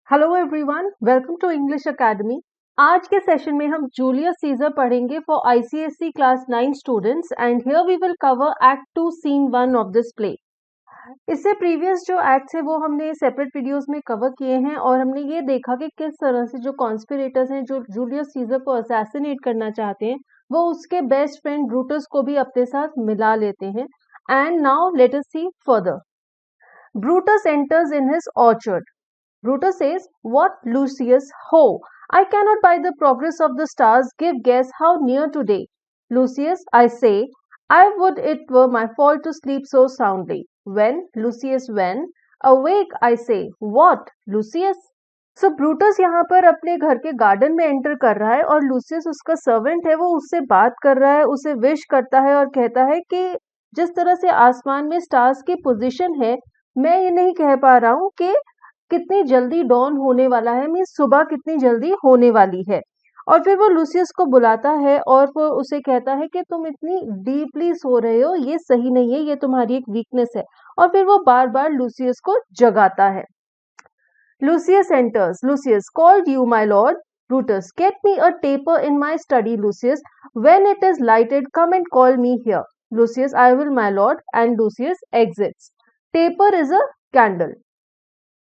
Hello everyone, welcome to English academy. आज के session में हम जूलियस सीजर पढ़ेंगे for ICSE class 9 students and here we will cover act 2 scene 1 of this play. इससे previous जो acts है वो हमने सेपरेट वीडियोस में कवर किए हैं और हमने ये देखा कि किस तरह से जो कॉन्स्पिरेटर्स हैं जो जूलियस सीजर को असैसिनेट करना चाहते हैं वो उसके बेस्ट फ्रेंड ब्रूटस को भी अपने साथ मिला लेते हैं। And now let us see further. Brutus enters in his orchard. Brutus says, "What, Lucius? Ho! I cannot by the progress of the stars give guess how near today. Lucius, I say, I would it were my fault to sleep so soundly. When, Lucius, when? Awake, I say. What, Lucius?" So Brutus यहाँ पर अपने घर के garden में enter कर रहा है और लूसियस उसका सर्वेंट है, वो उससे बात कर रहा है, उसे विश करता है और कहता है कि जिस तरह से आसमान में स्टार्स की पोजीशन है, मैं ये नहीं कह पा रहा हूँ कि कितनी जल्दी डॉन होने वाला है, मीन्स सुबह कितनी जल्दी होने वाली है। और फिर वो लूसियस को बुलाता है और वो उसे कहता है कि तुम इतनी डीपली सो रहे हो, ये सही नहीं है, ये तुम्हारी एक वीकनेस है। और फिर वो बार बार लूसियस को जगाता है। Lucius enters. Lucius, called you my lord. Brutus, get me a taper in my study. Lucius, when it is lighted come and call me here. Lucius, I will my lord. And Lucius exits. Taper is a candle.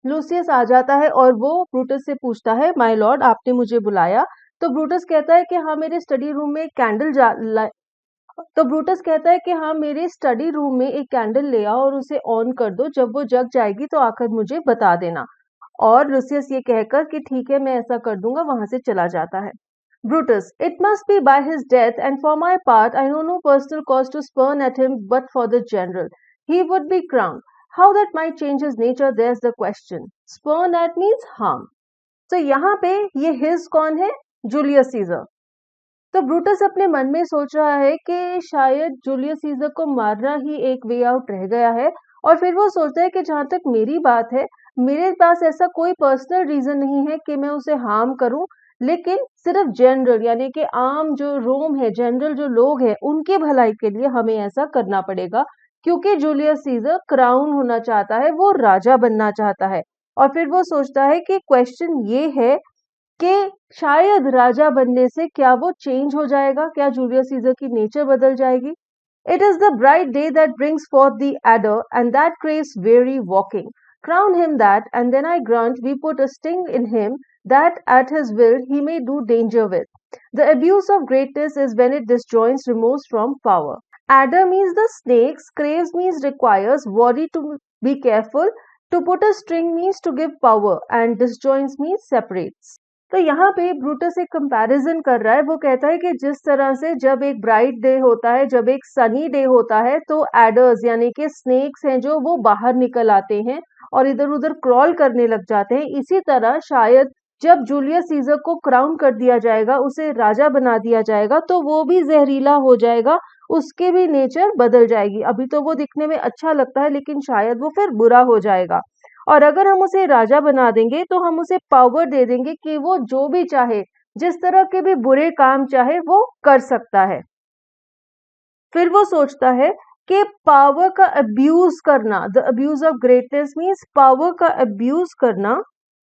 Lucius आ जाता है और वो Brutus से पूछता है, my Lord, आपने मुझे बुलाया? तो ब्रूटस कहता है कि हाँ, मेरे स्टडी रूम में एक कैंडल ले आओ और उसे ऑन कर दो। जब वो जग जाएगी तो आकर मुझे बता देना। और लूसियस ये कहकर कि ठीक है, मैं ऐसा कर दूंगा, वहां से चला जाता है। Brutus, it must be by his death and for my part I know no personal cause to spurn at him but for the general he would be crowned. How that might change his nature, there's the question. Spurn at means harm. So यहाँ पे ये his कौन है? Julius scissor. तो Brutus अपने मन में सोच रहा है कि शायद जूलियस सीजर को मारना ही एक वे आउट रह गया है। और फिर वो सोचता है कि जहां तक मेरी बात है, मेरे पास ऐसा कोई पर्सनल रीजन नहीं है कि मैं उसे हार्म करूं, लेकिन सिर्फ जनरल यानी कि आम जो रोम है, जनरल जो लोग हैं, उनकी भलाई के लिए हमें ऐसा करना पड़ेगा, क्योंकि जूलियस सीजर क्राउन होना चाहता है, वो राजा बनना चाहता है। और फिर वो सोचता है कि क्वेश्चन ये है कि शायद राजा बनने से क्या वो चेंज हो जाएगा, क्या जूलियस सीजर की नेचर बदल जाएगी। It is the bright day that brings forth the adder and that craves very walking. Crown him that, and then I grant we put a sting in him that at his will he may do danger with. The abuse of greatness is when it disjoins remorse from power. Adder means the snakes, craves means requires, worry to be careful, to put a string means to give power, and disjoins means separates. तो यहाँ पे Brutus एक comparison कर रहा है। वो कहता है कि जिस तरह से जब एक ब्राइट डे होता है, जब एक सनी डे होता है, तो एडर्स यानी कि स्नेक्स हैं जो वो बाहर निकल आते हैं और इधर उधर क्रॉल करने लग जाते हैं। इसी तरह शायद जब जूलियस सीजर को क्राउन कर दिया जाएगा, उसे राजा बना दिया जाएगा, तो वो भी जहरीला हो जाएगा, उसके भी नेचर बदल जाएगी। अभी तो वो दिखने में अच्छा लगता है, लेकिन शायद वो फिर बुरा हो जाएगा। और अगर हम उसे राजा बना देंगे तो हम उसे पावर दे देंगे कि वो जो भी चाहे, जिस तरह के भी बुरे काम चाहे, वो कर सकता है। फिर वो सोचता है कि पावर का अब्यूज करना, the abuse of greatness means power का अब्यूज करना,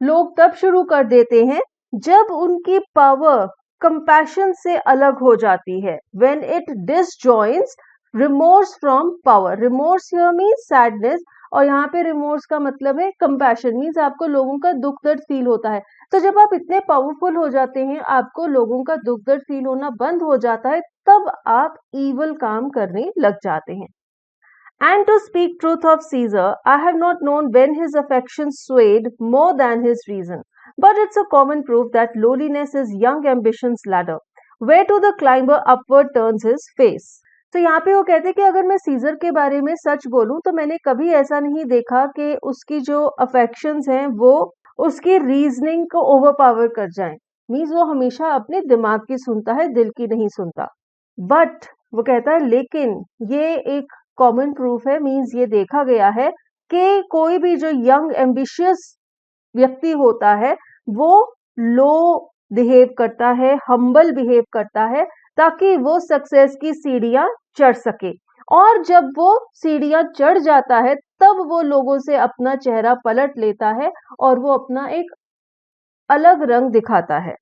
लोग तब शुरू कर देते हैं जब उनकी पावर कंपैशन से अलग हो जाती है। When it disjoins remorse from power. Remorse here means sadness, और यहाँ पे रिमोर्स का मतलब है कंपैशन, मीन्स आपको लोगों का दुख दर्द फील होता है। तो जब आप इतने पावरफुल हो जाते हैं, आपको लोगों का दुख दर्द फील होना बंद हो जाता है, तब आप ईवल काम करने लग जाते हैं। And to speak truth of Caesar, I have not known when his affections swayed more than his reason. But it's a common proof that lowliness is young ambition's ladder, whereto the climber upward turns his face. तो यहाँ पे वो कहते हैं कि अगर मैं scissor के बारे में सच बोलूं तो मैंने कभी ऐसा नहीं देखा कि उसकी जो अफेक्शंस हैं वो उसकी रीजनिंग को ओवरपावर कर जाएं। मीन्स वो हमेशा अपने दिमाग की सुनता है, दिल की नहीं सुनता। बट वो कहता है लेकिन ये एक कॉमन प्रूफ है, मीन्स ये देखा गया है कि कोई भी जो यंग एम्बिशियस व्यक्ति होता है वो लो बिहेव करता है, हम्बल बिहेव करता है, ताकि वो सक्सेस की सीढ़ियां चढ़ सके। और जब वो सीढ़ियां चढ़ जाता है तब वो लोगों से अपना चेहरा पलट लेता है और वो अपना एक अलग रंग दिखाता है.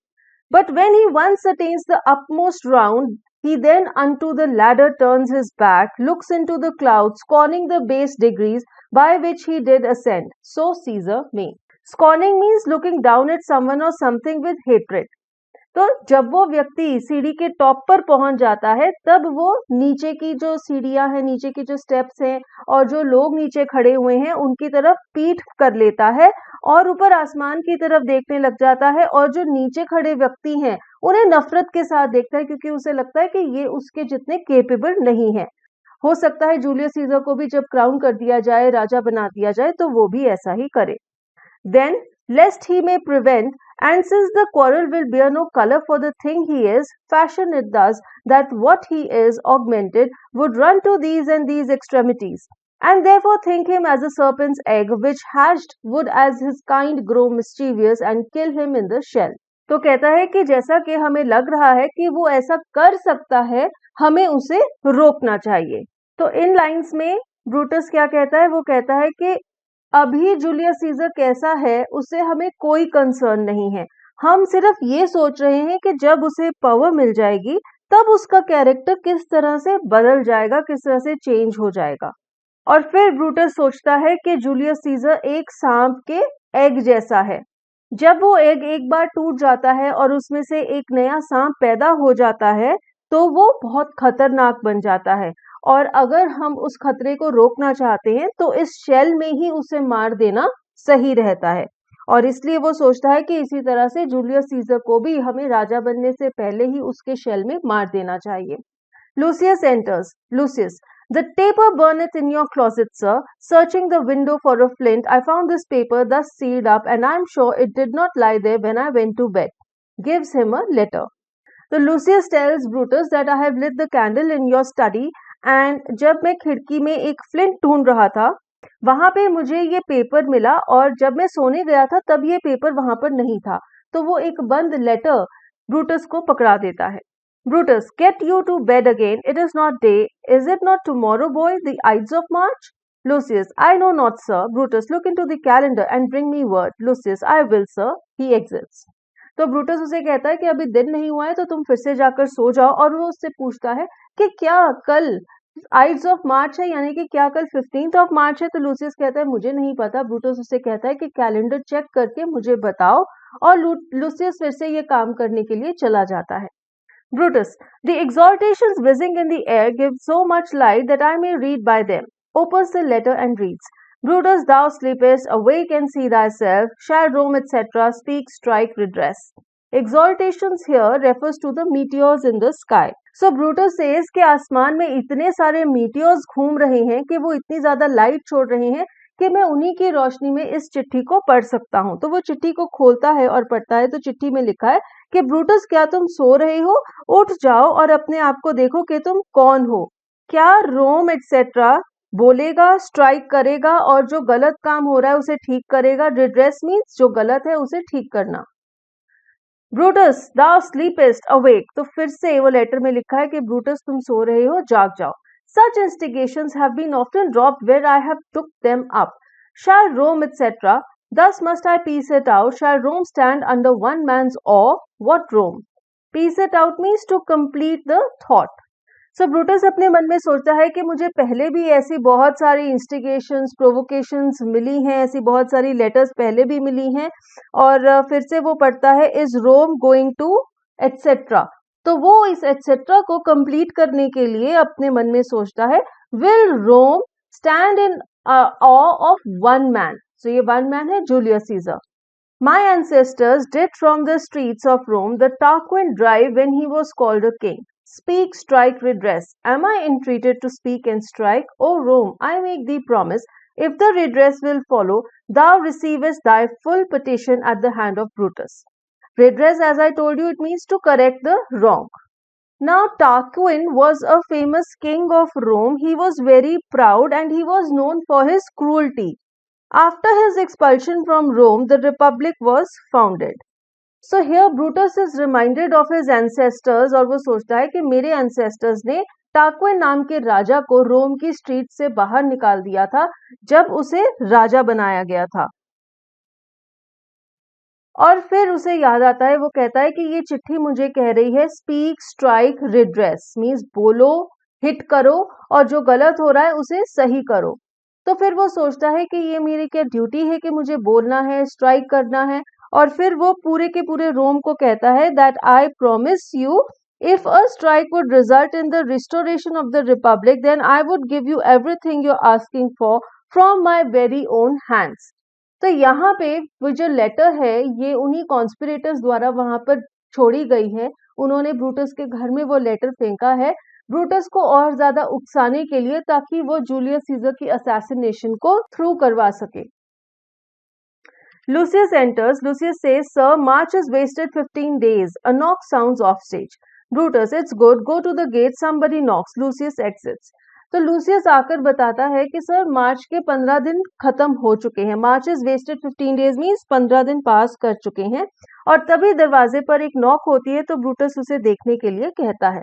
But when he once attains the upmost round, he then unto the ladder turns his back, looks into the clouds, scorning the base degrees by which he did ascend. So Caesar may. Scorning means looking down at someone or something with hatred. तो जब वो व्यक्ति सीढ़ी के top पर पहुंच जाता है तब वो नीचे की जो सीढ़ियां हैं, नीचे की जो स्टेप्स हैं और जो लोग नीचे खड़े हुए हैं उनकी तरफ पीठ कर लेता है और ऊपर आसमान की तरफ देखने लग जाता है और जो नीचे खड़े व्यक्ति हैं उन्हें नफरत के साथ देखता है क्योंकि उसे लगता है कि ये उसके जितने केपेबल नहीं है. हो सकता है जूलियस सीजर को भी जब क्राउन कर दिया जाए, राजा बना दिया जाए, तो वो भी ऐसा ही करे. Then, lest he may prevent, and since the quarrel will bear no color for the thing he is, fashion it thus that what he is augmented would run to these and these extremities, and therefore think him as a serpent's egg, which hatched would as his kind grow mischievous and kill him in the shell. तो कहता है कि जैसा कि हमें लग रहा है कि वो ऐसा कर सकता है, हमें उसे रोकना चाहिए. तो इन लाइंस में ब्रूटस क्या कहता है? वो कहता है कि अभी जूलियस सीजर कैसा है उससे हमें कोई कंसर्न नहीं है. हम सिर्फ ये सोच रहे हैं कि जब उसे पावर मिल जाएगी तब उसका कैरेक्टर किस तरह से बदल जाएगा, किस तरह से चेंज हो जाएगा. और फिर ब्रूटस सोचता है कि जूलियस सीजर एक सांप के एग जैसा है. जब वो एग एक बार टूट जाता है और उसमें से एक नया सांप पैदा हो जाता है तो वो बहुत खतरनाक बन जाता है और अगर हम उस खतरे को रोकना चाहते हैं तो इस शेल में ही उसे मार देना सही रहता है. और इसलिए वो सोचता है कि इसी तरह से जूलियस सीजर को भी हमें राजा बनने से पहले ही उसके शेल में मार देना चाहिए. Lucius enters. Lucius, the taper burneth in your closet, sir. Searching the window for a flint, I found this paper thus sealed up, and I am sure it did not lie there when I went to bed. Gives him a letter. So Lucius tells Brutus that I have lit the candle in your study, and जब मैं खिड़की में एक flint ढूंढ रहा था वहां पे मुझे ये पेपर मिला और जब मैं सोने गया था तब ये पेपर वहां पर नहीं था. तो वो एक बंद लेटर ब्रूटस को पकड़ा देता है. Brutus, get you to bed again. It is not day. Is it not tomorrow, boy, the Ides of March? Lucius, I know not, sir. Brutus, look into the calendar and bring me word. Lucius, I will, sir. He exits. तो Brutus उसे कहता है कि अभी दिन नहीं हुआ है तो तुम फिर से जाकर सो जाओ और वो उससे पूछता है कि क्या कल आइड्स ऑफ मार्च है, यानी कि क्या कल 15th ऑफ मार्च है. तो लूसियस कहता है मुझे नहीं पता. ब्रूटस उसे कहता है कि कैलेंडर चेक करके मुझे बताओ और लूसियस फिर से ये काम करने के लिए चला जाता है. Brutus, the exhortations whizzing in the air give so much light that I may read by them. Opens the letter and reads. Brutus, thou sleepest, awake and see thyself, shall roam, etc., speak, strike, redress. Exhortations here refers to the meteors in the sky. So Brutus says कि आसमान में इतने सारे meteors घूम रहे हैं कि वो इतनी ज्यादा लाइट छोड़ रहे हैं कि मैं उन्हीं की रोशनी में इस चिट्ठी को पढ़ सकता हूं. तो वो चिट्ठी को खोलता है और पढ़ता है. तो चिट्ठी में लिखा है कि ब्रूटस, क्या तुम सो रहे हो? उठ जाओ और अपने आप को देखो कि तुम कौन हो. क्या रोम एटसेट्रा बोलेगा, स्ट्राइक करेगा और जो गलत काम हो रहा है उसे ठीक करेगा. रिड्रेस मीन्स जो गलत है उसे ठीक करना. ब्रूटस, दाउ स्लीपेस्ट, अवेक. तो फिर से वो लेटर में लिखा है कि ब्रूटस तुम सो रहे हो, जाग जाओ. Such instigations have been often dropped where I have took them up. Shall Rome, etc. Thus must I piece it out. Shall Rome stand under one man's awe? What Rome? Piece it out means to complete the thought. So Brutus अपने मन में सोचता है कि मुझे पहले भी ऐसी बहुत सारी इंस्टिगेशंस, प्रोवोकेशंस मिली हैं, ऐसी बहुत सारी लेटर्स पहले भी मिली हैं. और फिर से वो पढ़ता है is Rome going to etcetera. तो वो इस एटसेट्रा को कंप्लीट करने के लिए अपने मन में सोचता है will Rome stand in awe of one man. So ये वन मैन है Julius Caesar. My ancestors did from the streets of Rome the Tarquin drive when he was called a king. Speak, strike, redress. Am I entreated to speak and strike? O Rome, I make thee promise, if the redress will follow, thou receivest thy full petition at the hand of Brutus. Redress, as I told you, it means to correct the wrong. Now Tarquin was a famous king of Rome. He was very proud and he was known for his cruelty. After his expulsion from Rome, the republic was founded. So here Brutus is reminded of his ancestors और वो सोचता है कि मेरे ancestors ने टाक्विन नाम के राजा को रोम की स्ट्रीट से बाहर निकाल दिया था जब उसे राजा बनाया गया था. और फिर उसे याद आता है, वो कहता है कि ये चिट्ठी मुझे कह रही है स्पीक, स्ट्राइक, रिड्रेस, मीन्स बोलो, हिट करो और जो गलत हो रहा है उसे सही करो। तो फिर वो सोचता है कि ये मेरी क्या ड्यूटी है कि मुझे बोलना है, स्ट्राइक करना है। और फिर वो पूरे के पूरे रोम को कहता है that I promise you if a strike would result in the restoration of the republic then I would give you everything you are asking for from my very own hands. तो यहाँ पे वो जो लेटर है ये उन्हीं conspirators द्वारा वहां पर छोड़ी गई है। उन्होंने ब्रूटस के घर में वो लेटर फेंका है ब्रूटस को और ज्यादा उकसाने के लिए, ताकि वो जूलियस सीजर की असैसिनेशन को थ्रू करवा सके। Lucius enters. Lucius says, Sir, March has wasted 15 days. A knock sounds off stage. Brutus, it's good. Go to the gate. Somebody knocks. Lucius exits. तो लूसियस आकर बताता है कि सर मार्च के 15 दिन खत्म हो चुके हैं। मार्च इज वेस्टेड 15 डेज मीन्स 15 दिन पास कर चुके हैं। और तभी दरवाजे पर एक नॉक होती है तो ब्रूटस उसे देखने के लिए कहता है।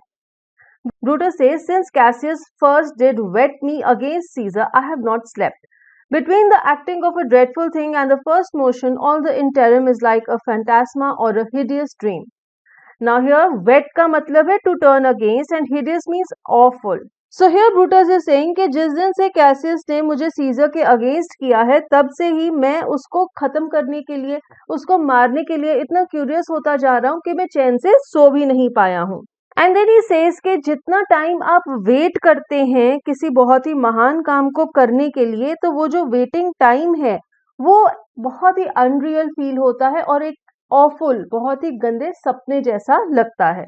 Brutus says, Since Cassius first did wet me against Caesar, I have not slept. Between the acting of a dreadful thing and the first motion, all the interim is like a phantasma or a hideous dream. Now here, wet का मतलब है to turn against and hideous means awful. So here Brutus is saying कि जिस दिन से Cassius ने मुझे scissor के अगेंस्ट किया है तब से ही मैं उसको खत्म करने के लिए, उसको मारने के लिए इतना क्यूरियस होता जा रहा हूँ कि मैं चैन से सो भी नहीं पाया हूँ। एंड देन ही सेज कि जितना टाइम आप वेट करते हैं किसी बहुत ही महान काम को करने के लिए, तो वो जो वेटिंग टाइम है वो बहुत ही अनरियल फील होता है और एक ऑफुल, बहुत ही गंदे सपने जैसा लगता है।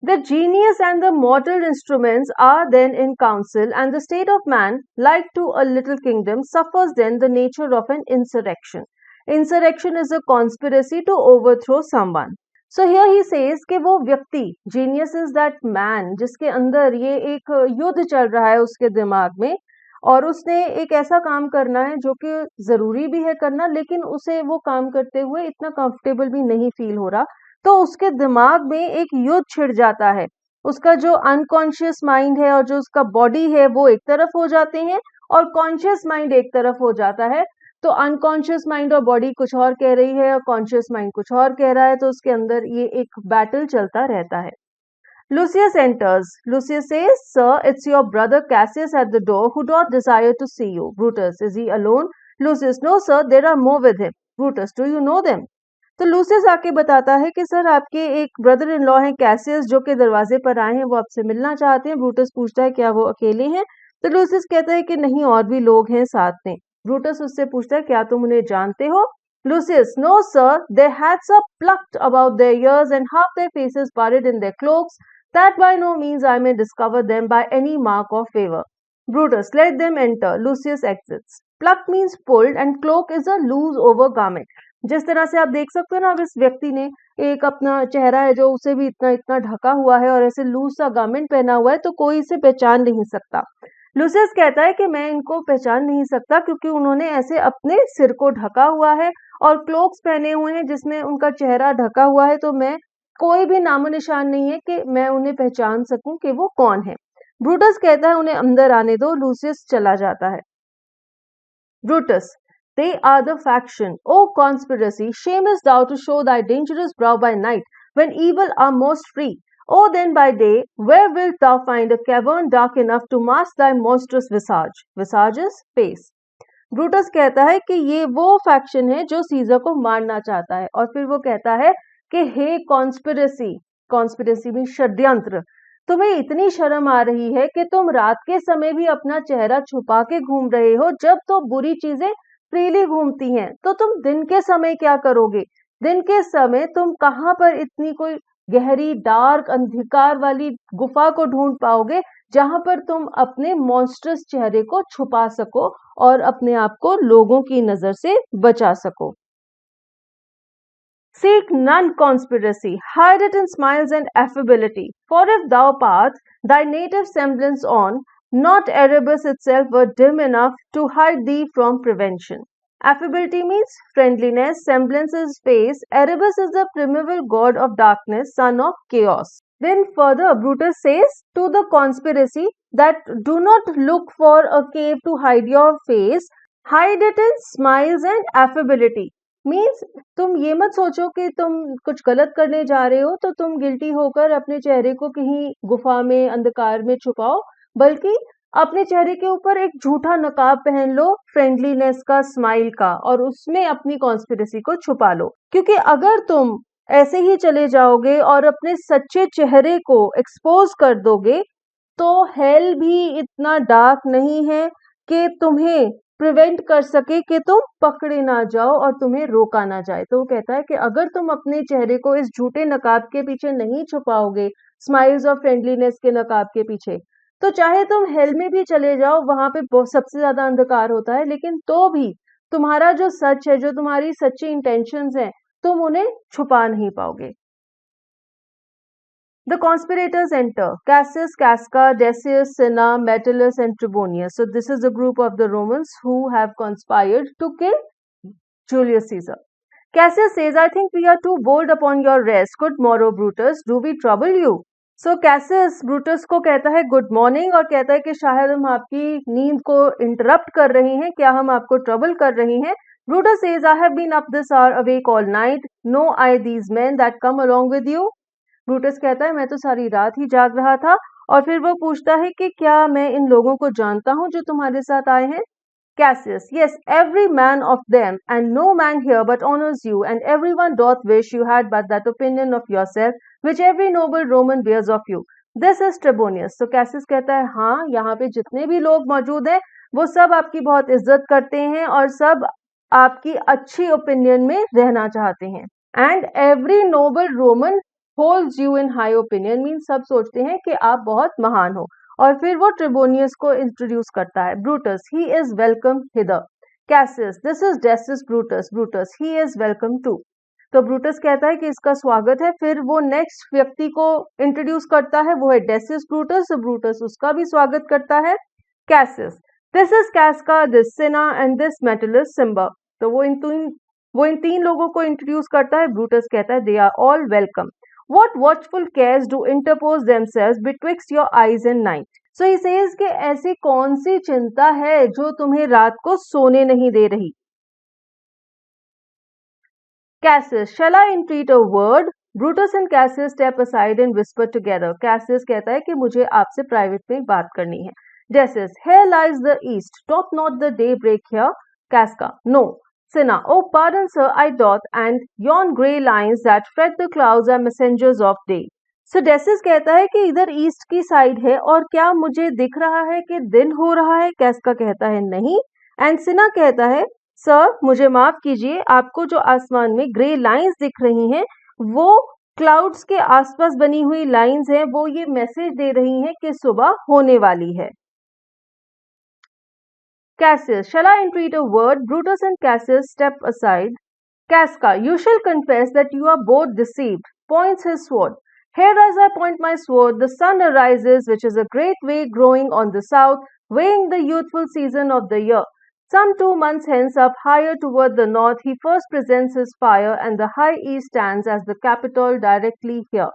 The genius and the mortal instruments are then in council, and the state of man, like to a little kingdom, suffers then the nature of an insurrection. Insurrection is a conspiracy to overthrow someone. So here he says कि वो व्यक्ति, genius is that man, जिसके अंदर ये एक युद्ध चल रहा है उसके दिमाग में, और उसने एक ऐसा काम करना है जो कि जरूरी भी है करना, लेकिन उसे वो काम करते हुए इतना कंफर्टेबल भी नहीं फील हो रहा। तो उसके दिमाग में एक युद्ध छिड़ जाता है। उसका जो अनकॉन्शियस माइंड है और जो उसका बॉडी है वो एक तरफ हो जाते हैं और कॉन्शियस माइंड एक तरफ हो जाता है। तो अनकॉन्शियस माइंड और बॉडी कुछ और कह रही है और कॉन्शियस माइंड कुछ और कह रहा है, तो उसके अंदर ये एक बैटल चलता रहता है। Lucius enters. Lucius says, Sir, it's your brother Cassius at the door who doth desire to see you. Brutus, is he alone? Lucius, no, sir, there are more with him. Brutus, do you know them? तो Lucius आके बताता है कि sir आपके एक brother in law हैं Cassius जो कि दरवाजे पर आए हैं, वो आपसे मिलना चाहते हैं। ब्रूटस पूछता है क्या वो अकेले हैं? तो लूसियस कहता है कि नहीं, और भी लोग हैं साथ में। ब्रूटस उससे पूछता है क्या तुम उन्हें जानते हो? Lucius, no sir, their hats are plucked about their ears and half their faces buried in their cloaks, that by no means I may discover them by any mark of favor. Brutus, let them enter. Lucius exits. Plucked means pulled and cloak is a loose over garment. जिस तरह से आप देख सकते हो ना, अब इस व्यक्ति ने एक अपना चेहरा है जो उसे भी इतना इतना ढका हुआ है और ऐसे लूज सा गारमेंट पहना हुआ है, तो कोई इसे पहचान नहीं सकता। लूसियस कहता है कि मैं इनको पहचान नहीं सकता क्योंकि उन्होंने ऐसे अपने सिर को ढका हुआ है और क्लोक्स पहने हुए हैं जिसमें उनका चेहरा ढका हुआ है, तो मैं कोई भी नामो निशान नहीं है कि मैं उन्हें पहचान सकूं कि वो कौन है। ब्रूटस कहता है उन्हें अंदर आने दो। लूसियस चला जाता है। Brutus, they are the faction. O conspiracy, shamest thou to show thy dangerous brow by night, when evil are most free? O then by day, where wilt thou find a cavern dark enough to mask thy monstrous visage? Visage is face. Brutus कहता है कि ये वो faction है जो scissor को मारना चाहता है, और फिर वो कहता है कि हे कॉन्स्पिरेसी, कॉन्स्पिरेसी में षड्यंत्र, तुम्हें इतनी शर्म आ रही है कि तुम रात के समय भी अपना चेहरा छुपा के घूम रहे हो, जब तो बुरी चीजें फ्रीली घूमती हैं, तो तुम दिन के समय क्या करोगे? दिन के समय तुम कहां पर इतनी कोई गहरी डार्क अंधकार वाली गुफा को ढूंढ पाओगे जहां पर तुम अपने मॉन्स्टरस चेहरे को छुपा सको और अपने आप को लोगों की नजर से बचा सको। Seek none conspiracy, hide it in smiles and affability. For if thou pass thy native semblance on, not Erebus itself were dim enough to hide thee from prevention. Affability means friendliness, semblance is face. Erebus is the primeval god of darkness, son of chaos. Then further, Brutus says to the conspiracy that do not look for a cave to hide your face, hide it in smiles and affability. Means तुम ये मत सोचो कि तुम कुछ गलत करने जा रहे हो तो तुम गिल्टी होकर अपने चेहरे को कहीं गुफा में अंधकार में छुपाओ, बल्कि अपने चेहरे के ऊपर एक झूठा नकाब पहन लो फ्रेंडलीनेस का, स्माइल का, और उसमें अपनी कॉन्स्पिरेसी को छुपा लो। क्योंकि अगर तुम ऐसे ही चले जाओगे और अपने सच्चे चेहरे को एक्सपोज कर दोगे तो हेल भी इतना डार्क नहीं है कि तुम्हें प्रिवेंट कर सके कि तुम पकड़े ना जाओ और तुम्हें रोका ना जाए। तो वो कहता है कि अगर तुम अपने चेहरे को इस झूठे नकाब के पीछे नहीं छुपाओगे, स्माइल्स और फ्रेंडलीनेस के नकाब के पीछे, तो चाहे तुम हेल में भी चले जाओ, वहां पे सबसे ज्यादा अंधकार होता है, लेकिन तो भी तुम्हारा जो सच है, जो तुम्हारी सच्ची इंटेंशंस हैं, तुम उन्हें छुपा नहीं पाओगे। The conspirators enter: Cassius, Casca, Decius, Cinna, Metellus, and Trebonius. So this is a group of the Romans who have conspired to kill Julius Caesar. Cassius says, I think we are too bold upon your rest. Good morrow, Brutus. Do we trouble you? So Cassius Brutus को कहता है good morning और कहता है कि शायद हम आपकी नींद को इंटरप्ट कर रहे हैं, क्या हम आपको ट्रबल कर रहे हैं? Brutus says, I have been up this hour awake all night. Know I these men that come along with you? Brutus कहता है मैं तो सारी रात ही जाग रहा था। और फिर वो पूछता है कि क्या मैं इन लोगों को जानता हूं जो तुम्हारे साथ आए हैं? Cassius, yes, every man of them, and no man here but honors you, and everyone doth wish you had but that opinion of yourself, which every noble Roman bears of you. This is Trebonius. So Cassius कहता है हाँ, यहाँ पे जितने भी लोग मौजूद हैं, वो सब आपकी बहुत इज्जत करते हैं और सब आपकी अच्छी ओपिनियन में रहना चाहते हैं। And every noble Roman holds you in high opinion, means सब सोचते हैं कि आप बहुत महान हो। और फिर वो ट्रिबोनियस को इंट्रोड्यूस करता है। Brutus, he is welcome hither. Cassius, this is Decius Brutus. Brutus, he is welcome too. तो ब्रूटस कहता है कि इसका स्वागत है। फिर वो नेक्स्ट व्यक्ति को इंट्रोड्यूस करता है, वो है डेसिस ब्रूटस। ब्रूटस उसका भी स्वागत करता है। Cassius, this is Casca, this Cinna and this Metellus Cimber. तो वो इन तीन लोगों को इंट्रोड्यूस करता है। ब्रूटस कहता है they are all welcome. What watchful cares do interpose themselves betwixt your eyes and night? So he says कि ऐसी कौन सी चिंता है जो तुम्हें रात को सोने नहीं दे रही? Cassius, shall I entreat a word? Brutus and Cassius step aside and whisper together. Cassius कहता है कि मुझे आपसे प्राइवेट में एक बात करनी है। Decius, here lies the east. Doth not the day break here? Casca, no. Cinna, oh pardon sir, I doth, and yon grey lines that fret the clouds are messengers of day. So Decius कहता है कि इधर east की side है और क्या मुझे दिख रहा है कि दिन हो रहा है? कैस्का कहता है नहीं। एंड सिना कहता है सर मुझे माफ कीजिए, आपको जो आसमान में ग्रे लाइंस दिख रही हैं वो क्लाउड्स के आसपास बनी हुई लाइंस हैं, वो ये मैसेज दे रही हैं कि सुबह होने वाली है। Cassius, shall I entreat a word? Brutus and Cassius step aside. Casca, you shall confess that you are both deceived. Points his sword. Here as I point my sword, the sun arises, which is a great way growing on the south, weighing the youthful season of the year. Some 2 months hence, up higher toward the north, he first presents his fire, and the high east stands as the capital directly here.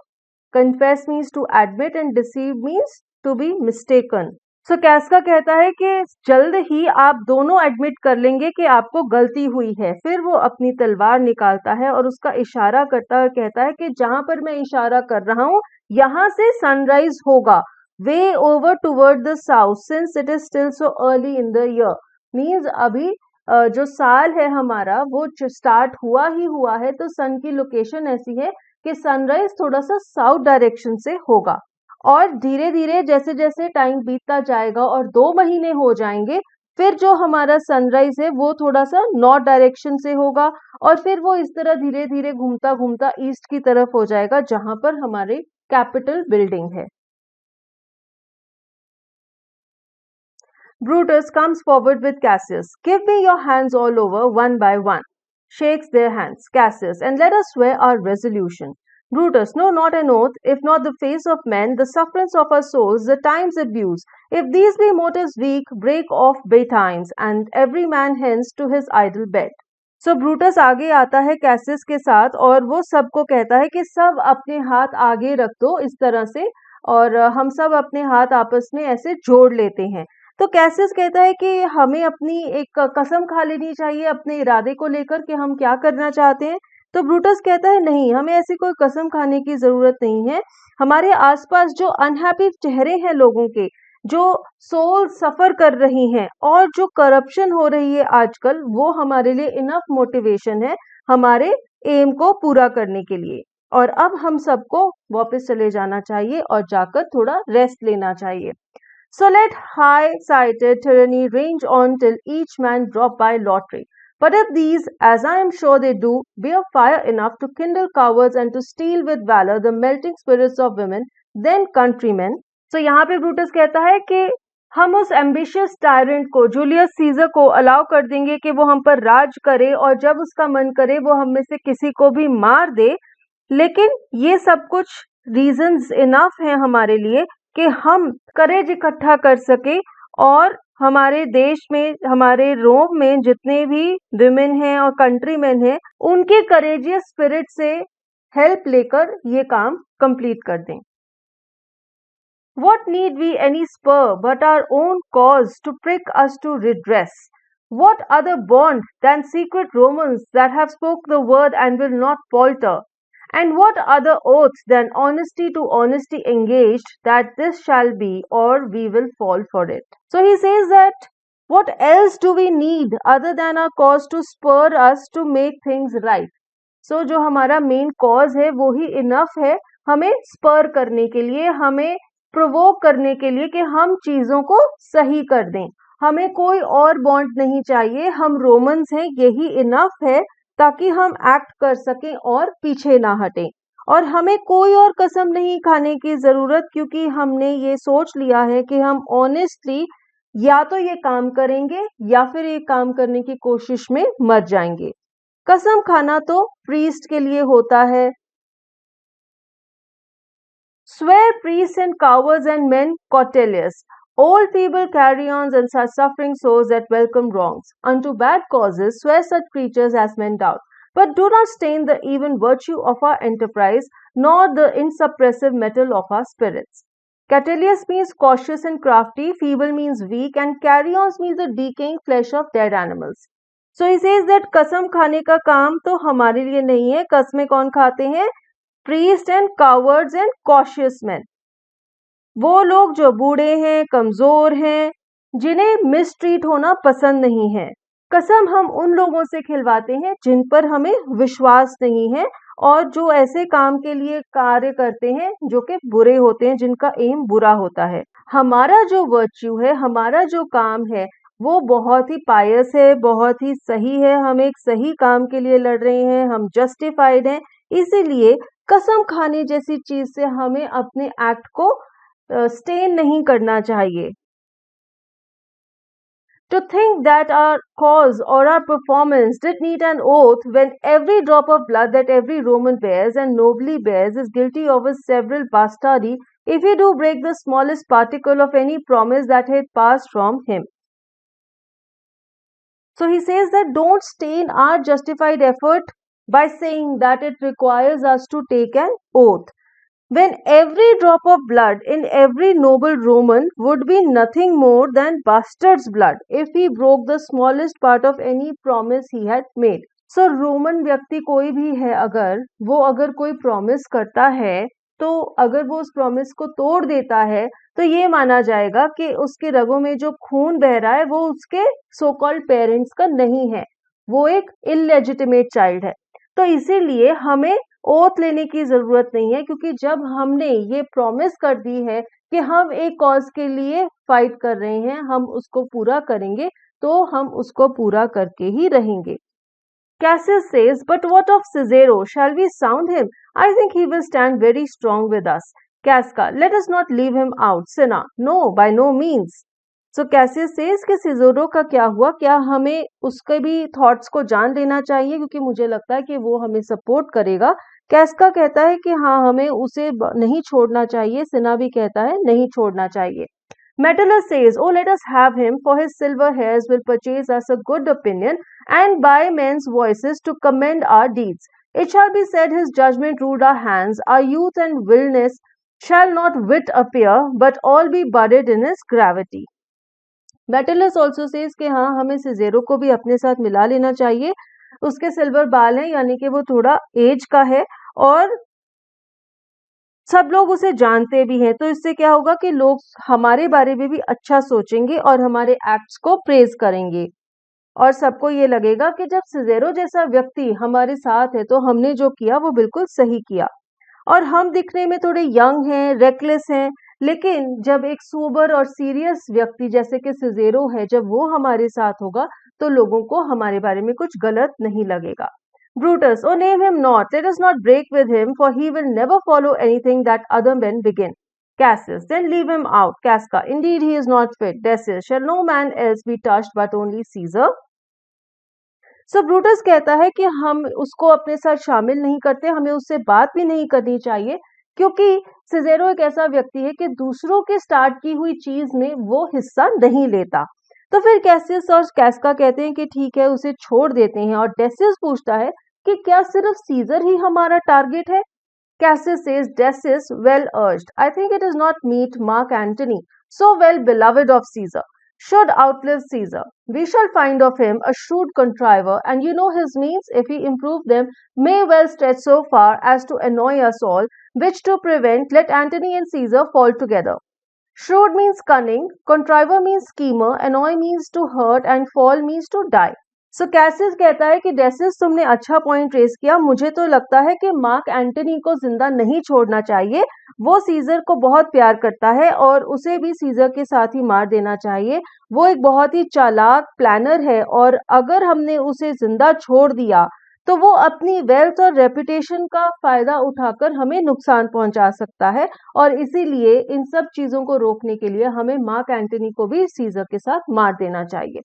Confess means to admit, and deceive means to be mistaken. सो कैस्का कहता है कि जल्द ही आप दोनों admit कर लेंगे कि आपको गलती हुई है। फिर वो अपनी तलवार निकालता है और उसका इशारा करता है और कहता है कि जहां पर मैं इशारा कर रहा हूं यहां से सनराइज होगा, way over toward the south, since it is still so early in the year. Means अभी जो साल है हमारा वो स्टार्ट हुआ ही हुआ है, तो सन की लोकेशन ऐसी है कि सनराइज थोड़ा सा साउथ डायरेक्शन से होगा। और धीरे धीरे जैसे जैसे टाइम बीतता जाएगा और 2 महीने हो जाएंगे, फिर जो हमारा सनराइज है वो थोड़ा सा नॉर्थ डायरेक्शन से होगा और फिर वो इस तरह धीरे धीरे घूमता घूमता ईस्ट की तरफ हो जाएगा जहां पर हमारे कैपिटल बिल्डिंग है। Brutus comes forward with Cassius. Give me your hands all over, one by one. Shakes their hands. Cassius, and let us swear our resolution. Brutus, no, not an oath, if not the face of men, the sufferance of our souls, the time's abuse. If these be motives weak, break off betimes, and every man hence to his idle bed. So Brutus आगे आता है Cassius के साथ और वो सबको कहता है कि सब अपने हाथ आगे रख दो इस तरह से, और हम सब अपने हाथ आपस में ऐसे जोड़ लेते हैं तो कैसियस कहता है कि हमें अपनी एक कसम खा लेनी चाहिए अपने इरादे को लेकर कि हम क्या करना चाहते हैं। तो ब्रूटस कहता है नहीं, हमें ऐसी कोई कसम खाने की जरूरत नहीं है। हमारे आसपास जो अनहैप्पी चेहरे हैं लोगों के, जो सोल सफर कर रही हैं और जो करप्शन हो रही है आजकल, वो हमारे लिए इनफ मोटिवेशन है हमारे एम को पूरा करने के लिए। और अब हम सबको वापस चले जाना चाहिए और जाकर थोड़ा रेस्ट लेना चाहिए। So let high-sighted tyranny range on till each man drop by lottery. But if these, as I am sure they do, bear fire enough to kindle cowards and to steal with valor the melting spirits of women, then countrymen. So यहाँ पे Brutus कहता है कि हम उस ambitious tyrant को, Julius Caesar को allow कर देंगे कि वो हम पर राज करे और जब उसका मन करे वो हम में से किसी को भी मार दे। लेकिन ये सब कुछ रीजंस इनफ हैं हमारे लिए कि हम करेज इकट्ठा कर सके और हमारे देश में, हमारे रोम में जितने भी विमेन हैं और कंट्रीमैन हैं, उनके करेजियस स्पिरिट से हेल्प लेकर ये काम कंप्लीट कर दें। What need we any spur but our own cause to prick us to redress? What other bond than secret Romans that have spoke the word and will not falter? And what other oath than honesty to honesty engaged that this shall be or we will fall for it? So he says that what else do we need other than our cause to spur us to make things right? So जो हमारा main cause है वो ही enough है हमें spur करने के लिए, हमें प्रोवोक करने के लिए कि हम चीजों को सही कर दें। हमें कोई और बॉन्ड नहीं चाहिए, हम रोमन्स हैं, यही इनफ है ताकि हम एक्ट कर सकें और पीछे ना हटें। और हमें कोई और कसम नहीं खाने की जरूरत, क्योंकि हमने ये सोच लिया है कि हम ऑनेस्टली या तो ये काम करेंगे या फिर ये काम करने की कोशिश में मर जाएंगे। कसम खाना तो प्रीस्ट के लिए होता है। Swear priests and cowards and men Cordelius, old feeble carrions and such suffering souls that welcome wrongs. Unto bad causes swear such creatures as men doubt, but do not stain the even virtue of our enterprise, nor the insuppressive metal of our spirits. Catilius means cautious and crafty, feeble means weak, and carrions means the decaying flesh of dead animals. So he says that कसम खाने का काम तो हमारे लिए नहीं है। कसमें कौन खाते हैं? Priest and cowards and cautious man, वो लोग जो बूढ़े हैं, कमजोर हैं, जिन्हें मिसट्रीट होना पसंद नहीं है। कसम हम उन लोगों से खिलवाते हैं जिन पर हमें विश्वास नहीं है और जो ऐसे काम के लिए कार्य करते हैं जो कि बुरे होते हैं, जिनका एम बुरा होता है। हमारा जो वर्च्यू है, हमारा जो काम है, वो बहुत ही पायस है, बहुत ही सही है। हम एक सही काम के लिए लड़ रहे हैं, हम जस्टिफाइड हैं। इसीलिए कसम खाने जैसी चीज से हमें अपने एक्ट को स्टेन नहीं करना चाहिए। To think that our cause or our performance did need an oath when every drop of blood that every Roman bears and nobly bears is guilty of his several bastardy if he do break the smallest particle of any promise that had passed from him. So he says that don't stain our justified effort by saying that it requires us to take an oath, when every drop of blood in every noble Roman would be nothing more than bastard's blood if he broke the smallest part of any promise he had made. So Roman व्यक्ति कोई भी है, अगर कोई promise करता है तो अगर वो उस प्रॉमिस को तोड़ देता है तो ये माना जाएगा कि उसके रगों में जो खून बह रहा है वो उसके सो कॉल्ड पेरेंट्स का नहीं है, वो एक इलेजिटिमेट चाइल्ड है। तो इसीलिए हमें ओथ लेने की जरूरत नहीं है, क्योंकि जब हमने ये प्रॉमिस कर दी है कि हम एक कॉज के लिए फाइट कर रहे हैं, हम उसको पूरा करेंगे, तो हम उसको पूरा करके ही रहेंगे। Cassius says, but what of Cicero? Shall we sound him? I think he will stand very strong with us. Casca, let us not leave him out. Cinna, no, by no means. So Cassius says कि सिजोरो का क्या हुआ, क्या हमें उसके भी thoughts को जान लेना चाहिए, क्योंकि मुझे लगता है कि वो हमें सपोर्ट करेगा। कैस्का कहता है कि हाँ, हमें उसे नहीं छोड़ना चाहिए। सिना भी कहता है नहीं छोड़ना चाहिए। Metellus says, oh, let us have him, for his silver hairs will purchase us a good opinion, and by men's voices to commend our deeds. It shall be said his judgment ruled our hands, our youth and willness shall not wit appear, but all be buried in his gravity. Metellus also says कि हाँ, हमें सिजेरो को भी अपने साथ मिला लेना चाहिए। उसके सिल्वर बाल हैं, यानी कि वो थोड़ा एज का है और सब लोग उसे जानते भी हैं, तो इससे क्या होगा कि लोग हमारे बारे में भी अच्छा सोचेंगे और हमारे एक्ट्स को प्रेज करेंगे और सबको ये लगेगा कि जब सिजेरो जैसा व्यक्ति हमारे साथ है तो हमने जो किया वो बिल्कुल सही किया। और हम दिखने में थोड़े यंग हैं, रेकलेस हैं, लेकिन जब एक सोबर और सीरियस व्यक्ति जैसे कि सिजेरो है, जब वो हमारे साथ होगा तो लोगों को हमारे बारे में कुछ गलत नहीं लगेगा। Brutus, oh name him not, let us not break with him, for he will never follow anything that other men begin. Cassius, then leave him out. Casca, indeed he is not fit. Decius, shall no man else be touched but only Caesar? So Brutus कहता है कि हम उसको अपने साथ शामिल नहीं करते, हमें उससे बात भी नहीं करनी चाहिए, क्योंकि सिजेरो एक ऐसा व्यक्ति है कि दूसरों के स्टार्ट की हुई चीज में वो हिस्सा नहीं लेता। तो फिर कैसियस और कैस्का कहते हैं कि ठीक है, उसे छोड़ देते हैं। और डेसियस पूछता है कि क्या सिर्फ सीजर ही हमारा टारगेट है? Cassius says, Decius, well urged. I think it is not meet Mark Antony, so well beloved of Caesar, should outlive Caesar. We shall find of him a shrewd contriver, and you know his means, if he improve them, may well stretch so far as to annoy us all, which to prevent, let Antony and Caesar fall together. Shrewd means cunning, contriver means schemer, annoy means to hurt, and fall means to die. So Cassis कहता है कि Decis, तुमने अच्छा point race किया। मुझे तो लगता है कि मार्क एंटनी को जिंदा नहीं छोड़ना चाहिए। वो सीजर को बहुत प्यार करता है और उसे भी सीजर के साथ ही मार देना चाहिए। वो एक बहुत ही चालाक प्लानर है और अगर हमने उसे जिंदा छोड़ दिया तो वो अपनी वेल्थ और रेपुटेशन का फायदा उठाकर हमें नुकसान पहुंचा सकता है, और इसीलिए इन सब चीजों को रोकने के लिए हमें मार्क एंटनी को भी सीजर के साथ मार देना चाहिए।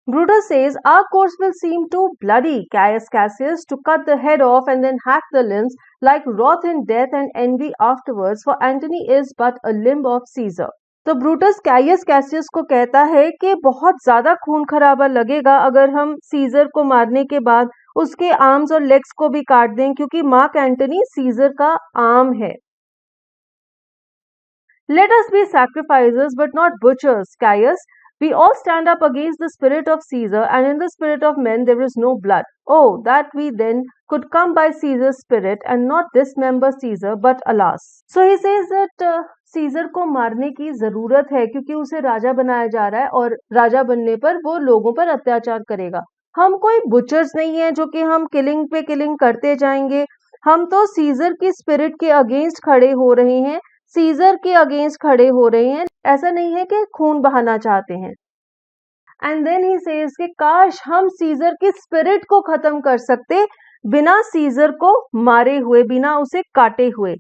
Brutus says, our course will seem too bloody, Caius Cassius, to cut the head off and then hack the limbs, like wrath in death and envy afterwards, for Antony is but a limb of Caesar. तो Brutus कैयस Cassius को कहता है कि बहुत ज्यादा खून खराबा लगेगा अगर हम सीजर को मारने के बाद उसके आर्म्स और लेग्स को भी काट दें, क्योंकि मार्क एंटनी सीजर का आर्म है। Let us be sacrificers but not butchers, Caius. We all stand up against the spirit of Caesar, and in the spirit of men there is no blood. Oh, that we then could come by Caesar's spirit and not dismember Caesar, but alas. So he says that Caesar को मारने की जरूरत है, क्योंकि उसे राजा बनाया जा रहा है और राजा बनने पर वो लोगों पर अत्याचार करेगा। हम कोई बुचर्स नहीं है जो कि हम किलिंग पे किलिंग करते जाएंगे। हम तो सीजर की स्पिरिट के अगेंस्ट खड़े हो रहे हैं, सीजर के अगेंस्ट खड़े हो रहे हैं। ऐसा नहीं है कि खून बहाना चाहते हैं। एंड देन ही सेज कि काश हम सीजर की स्पिरिट को खत्म कर सकते बिना सीजर को मारे हुए, बिना उसे काटे हुए।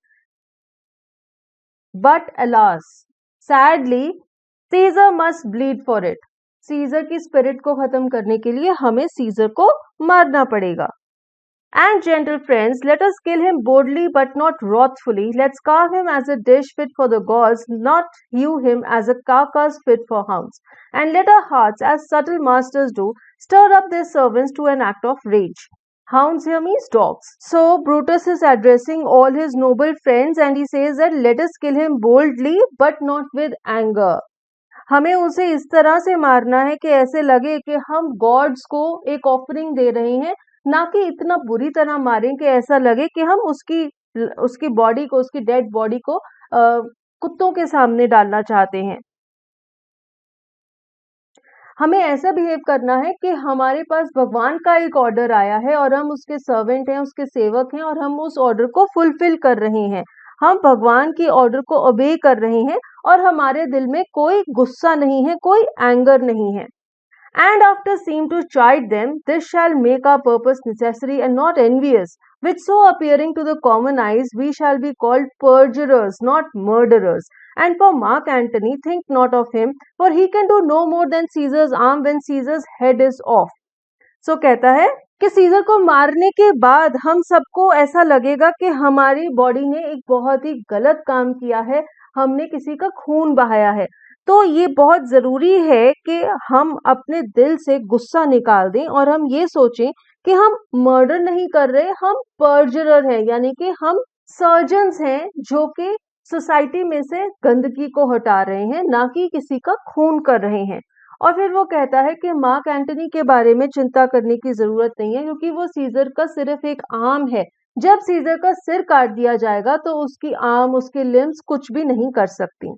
But alas, sadly, Caesar must bleed for it. Caesar की स्पिरिट को खत्म करने के लिए हमें सीजर को मारना पड़ेगा। And gentle friends, let us kill him boldly but not wrathfully. Let's carve him as a dish fit for the gods, not hew him as a carcass fit for hounds. And let our hearts, as subtle masters do, stir up their servants to an act of rage. Hounds here means dogs. So Brutus is addressing all his noble friends and he says that let us kill him boldly but not with anger. हमें उसे इस तरह से मारना है कि ऐसे लगे कि हम गॉड्स को एक ऑफरिंग दे रहे हैं, ना कि इतना बुरी तरह मारें कि ऐसा लगे कि हम उसकी बॉडी को, उसकी डेड बॉडी को कुत्तों के सामने डालना चाहते हैं। हमें ऐसा बिहेव करना है कि हमारे पास भगवान का एक ऑर्डर आया है और हम उसके सर्वेंट हैं, उसके सेवक हैं और हम उस ऑर्डर को फुलफिल कर रहे हैं। हम भगवान की ऑर्डर को ओबे कर रहे हैं और हमारे दिल में कोई गुस्सा नहीं है, कोई एंगर नहीं है। And after seem to chide them, this shall make our purpose necessary and not envious, which so appearing to the common eyes, we shall be called perjurers, not murderers. And for Mark Antony, think not of him, for he can do no more than Caesar's arm when Caesar's head is off. So कहता है कि scissor को मारने के बाद हम सबको ऐसा लगेगा कि हमारी बॉडी ने एक बहुत ही गलत काम किया है, हमने किसी का खून बहाया है। तो ये बहुत जरूरी है कि हम अपने दिल से गुस्सा निकाल दें और हम ये सोचें कि हम मर्डर नहीं कर रहे, हम पर्जरर हैं, यानी कि हम सर्जन्स हैं जो कि सोसाइटी में से गंदगी को हटा रहे हैं, ना कि किसी का खून कर रहे हैं। और फिर वो कहता है कि मार्क एंटनी के बारे में चिंता करने की जरूरत नहीं है क्योंकि वो सीजर का सिर्फ एक आर्म है। जब सीजर का सिर काट दिया जाएगा तो उसकी आर्म, उसके लिम्स कुछ भी नहीं कर सकती।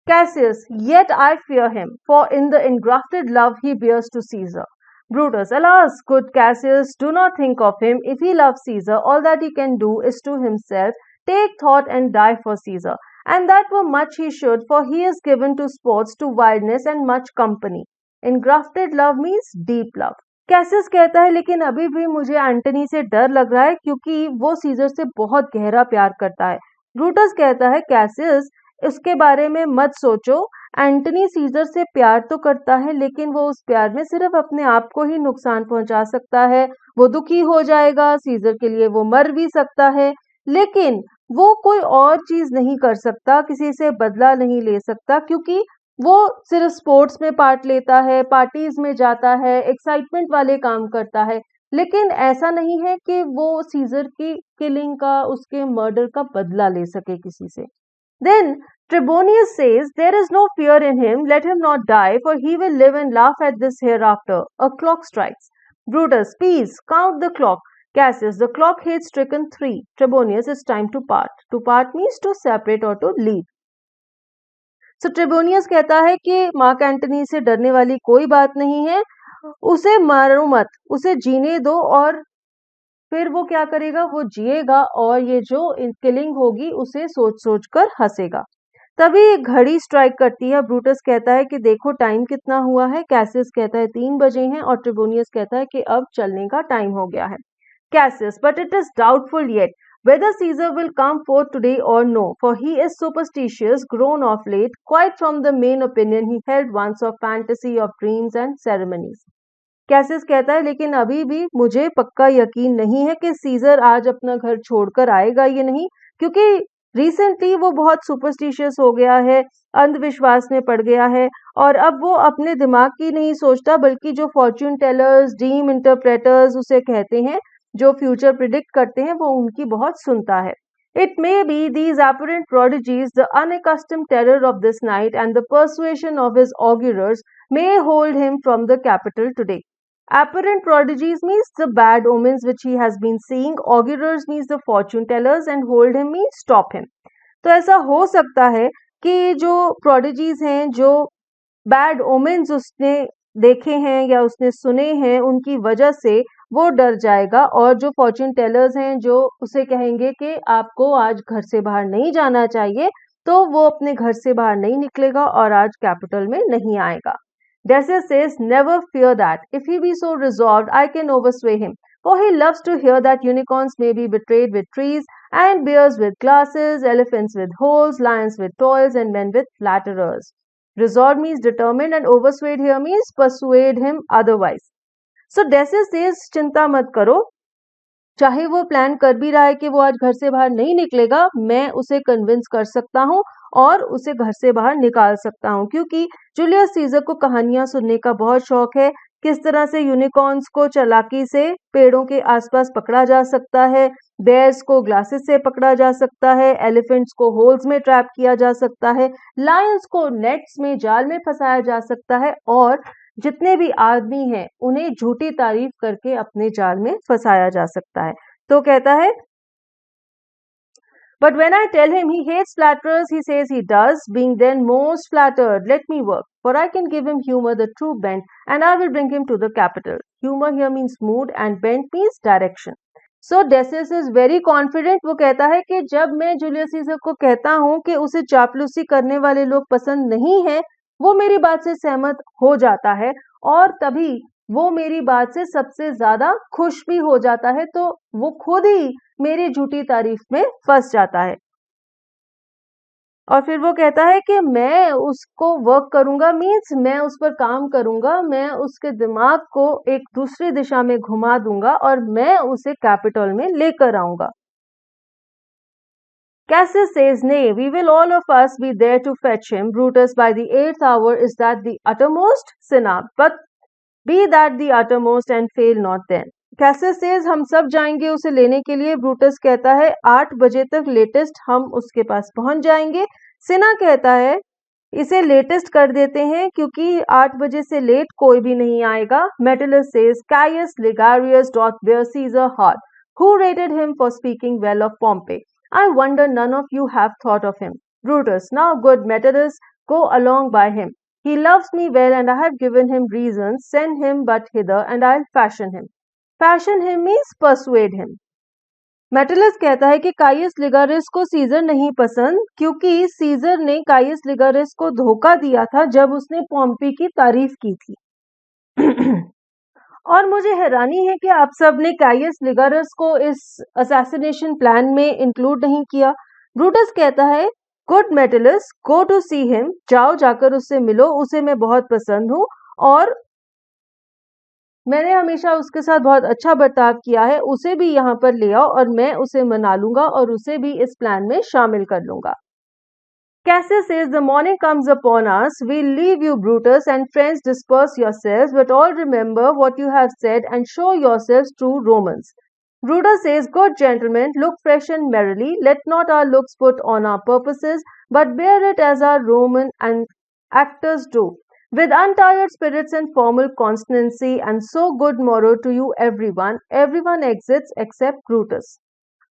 Cassius, yet I fear him, for in the engrafted love he bears to Caesar. Brutus, alas, good Cassius, do not think of him. If he loves Caesar, all that he can do is to himself take thought and die for Caesar. And that were much he should, for he is given to sports, to wildness, and much company. Engrafted love means deep love. Cassius कहता है लेकिन अभी भी मुझे Antony से डर लग रहा है क्योंकि वो सीजर से बहुत गहरा प्यार करता है। ब्रूटस कहता है कैसियस, उसके बारे में मत सोचो, एंटनी सीजर से प्यार तो करता है लेकिन वो उस प्यार में सिर्फ अपने आप को ही नुकसान पहुंचा सकता है। वो दुखी हो जाएगा, सीजर के लिए वो मर भी सकता है, लेकिन वो कोई और चीज नहीं कर सकता, किसी से बदला नहीं ले सकता क्योंकि वो सिर्फ स्पोर्ट्स में पार्ट लेता है, पार्टीज में जाता है, एक्साइटमेंट वाले काम करता है, लेकिन ऐसा नहीं है कि वो सीजर की किलिंग का, उसके मर्डर का बदला ले सके किसी से। Then Trebonius says, there is no fear in him, let him not die, for he will live and laugh at this hereafter. A clock strikes. Brutus, peace, count the clock. Cassius, the clock hath stricken 3. Trebonius, it's time to part. To part means to separate or to leave. So Trebonius कहता है कि mark Antony से डरने वाली कोई बात नहीं है, उसे मारो मत, उसे जीने दो, और फिर वो क्या करेगा, वो जिएगा और ये जो किलिंग होगी उसे सोच सोच कर हंसेगा। तभी घड़ी स्ट्राइक करती है। ब्रूटस कहता है कि देखो टाइम कितना हुआ है। कैसियस कहता है 3 बजे हैं और ट्रिबोनियस कहता है कि अब चलने का टाइम हो गया है। Cassius, but it is doubtful yet whether Caesar will come forth today or no, for he is superstitious, grown of late, quite from the main opinion he held once of fantasy, of dreams and ceremonies. Cassius कहता है लेकिन अभी भी मुझे पक्का यकीन नहीं है कि सीजर आज अपना घर छोड़कर आएगा, ये नहीं, क्योंकि रिसेंटली वो बहुत सुपरस्टिशियस हो गया है, अंधविश्वास में पड़ गया है, और अब वो अपने दिमाग की नहीं सोचता बल्कि जो फॉर्च्यून टेलर्स, ड्रीम इंटरप्रेटर्स उसे कहते हैं, जो फ्यूचर प्रिडिक्ट करते हैं, वो उनकी बहुत सुनता है। It may be these apparent prodigies, the unaccustomed terror of this night, and the persuasion of his augurers may hold him from the capital today. Apparent prodigies means the bad omens which he has been seeing, augurers means the fortune tellers, and hold him means stop him. तो ऐसा हो सकता है कि जो prodigies हैं, जो bad women's उसने देखे हैं या उसने सुने हैं, उनकी वजह से वो डर जाएगा, और जो फॉर्च्यून टेलर्स हैं जो उसे कहेंगे कि आपको आज घर से बाहर नहीं जाना चाहिए, तो वो अपने घर से बाहर नहीं निकलेगा और आज कैपिटल में नहीं आएगा। Decius says, never fear that. If he be so resolved, I can oversway him. For he loves to hear that unicorns may be betrayed with trees, and bears with glasses, elephants with holes, lions with toils, and men with flatterers. Resolved means determined, and overswayed here means persuade him otherwise. So Decius says, चिंता मत करो, चाहे वो plan कर भी रहा है कि वो आज घर से बाहर नहीं निकलेगा, मैं उसे कन्विंस कर सकता हूँ और उसे घर से बाहर निकाल सकता हूँ, क्योंकि जूलियस सीजर को कहानियां सुनने का बहुत शौक है, किस तरह से यूनिकॉर्न्स को चालाकी से पेड़ों के आसपास पकड़ा जा सकता है, बेयर्स को ग्लासेस से पकड़ा जा सकता है, एलिफेंट्स को होल्स में ट्रैप किया जा सकता है, लायंस को नेट्स में, जाल में फंसाया जा सकता है, और जितने भी आदमी हैं उन्हें झूठी तारीफ करके अपने जाल में फंसाया जा सकता है। तो कहता है, but when I tell him he hates flatterers, he says he does, being then most flattered. Let me work, for I can give him humor, the true bent, and I will bring him to the capital. Humor here means mood and bent means direction. So Decius is very confident. वो कहता है कि जब मैं Julius Caesar को कहता हूँ कि उसे चापलूसी करने वाले लोग पसंद नहीं है, वो मेरी बात से सहमत हो जाता है, और तभी वो मेरी बात से सबसे ज्यादा खुश भी हो जाता है, तो वो खुद ही मेरी झूठी तारीफ में फंस जाता है। और फिर वो कहता है कि मैं उसको वर्क करूंगा, मीन्स मैं उस पर काम करूंगा, मैं उसके दिमाग को एक दूसरी दिशा में घुमा दूंगा और मैं उसे कैपिटल में लेकर आऊंगा। Cassius says, nay, we will all of us be there to fetch him. Brutus, by the 8th hour, is that the uttermost? Cinna, but be that the uttermost and fail not then. Cassius says, हम सब जाएंगे उसे लेने के लिए। Brutus कहता है 8 बजे तक लेटेस्ट हम उसके पास पहुंच जाएंगे। सिना कहता है इसे लेटेस्ट कर देते हैं क्योंकि 8 बजे से लेट कोई भी नहीं आएगा. Metellus says Caius Ligarius doth bear Caesar hard, who rated him for speaking well of Pompey. I wonder none of you have thought of him. Brutus, now good Metellus, go along by him. He loves me well, and I have given him reasons. Send him but hither, and I'll fashion him. Fashion him means persuade him. मेटलस कहता है कि काइयस लिगारिस को scissor नहीं पसंद क्योंकि scissor ने काइयस लिगारिस को धोखा दिया था जब उसने पॉम्पी की तारीफ की थी. और मुझे हैरानी है कि आप सब ने काइयस लिगारिस को इस असैसिनेशन प्लान में इंक्लूड नहीं किया. ब्रूटस कहता है good Metellus, go to see him, जाओ जाकर उससे मिलो, उसे मैं बहुत पसंद हूँ और मैंने हमेशा उसके साथ बहुत अच्छा बर्ताव किया है, उसे भी यहाँ पर ले आओ और मैं उसे मना लूंगा और उसे भी इस प्लान में शामिल कर लूंगा. Cassius says the morning comes upon us, we'll leave you Brutus and friends disperse yourselves, but all remember what you have said and show yourselves true Romans. Brutus says, good gentlemen, look fresh and merrily, let not our looks put on our purposes, but bear it as our Roman and actors do, with untired spirits and formal constancy, and so good morrow to you everyone. Everyone exits except Brutus.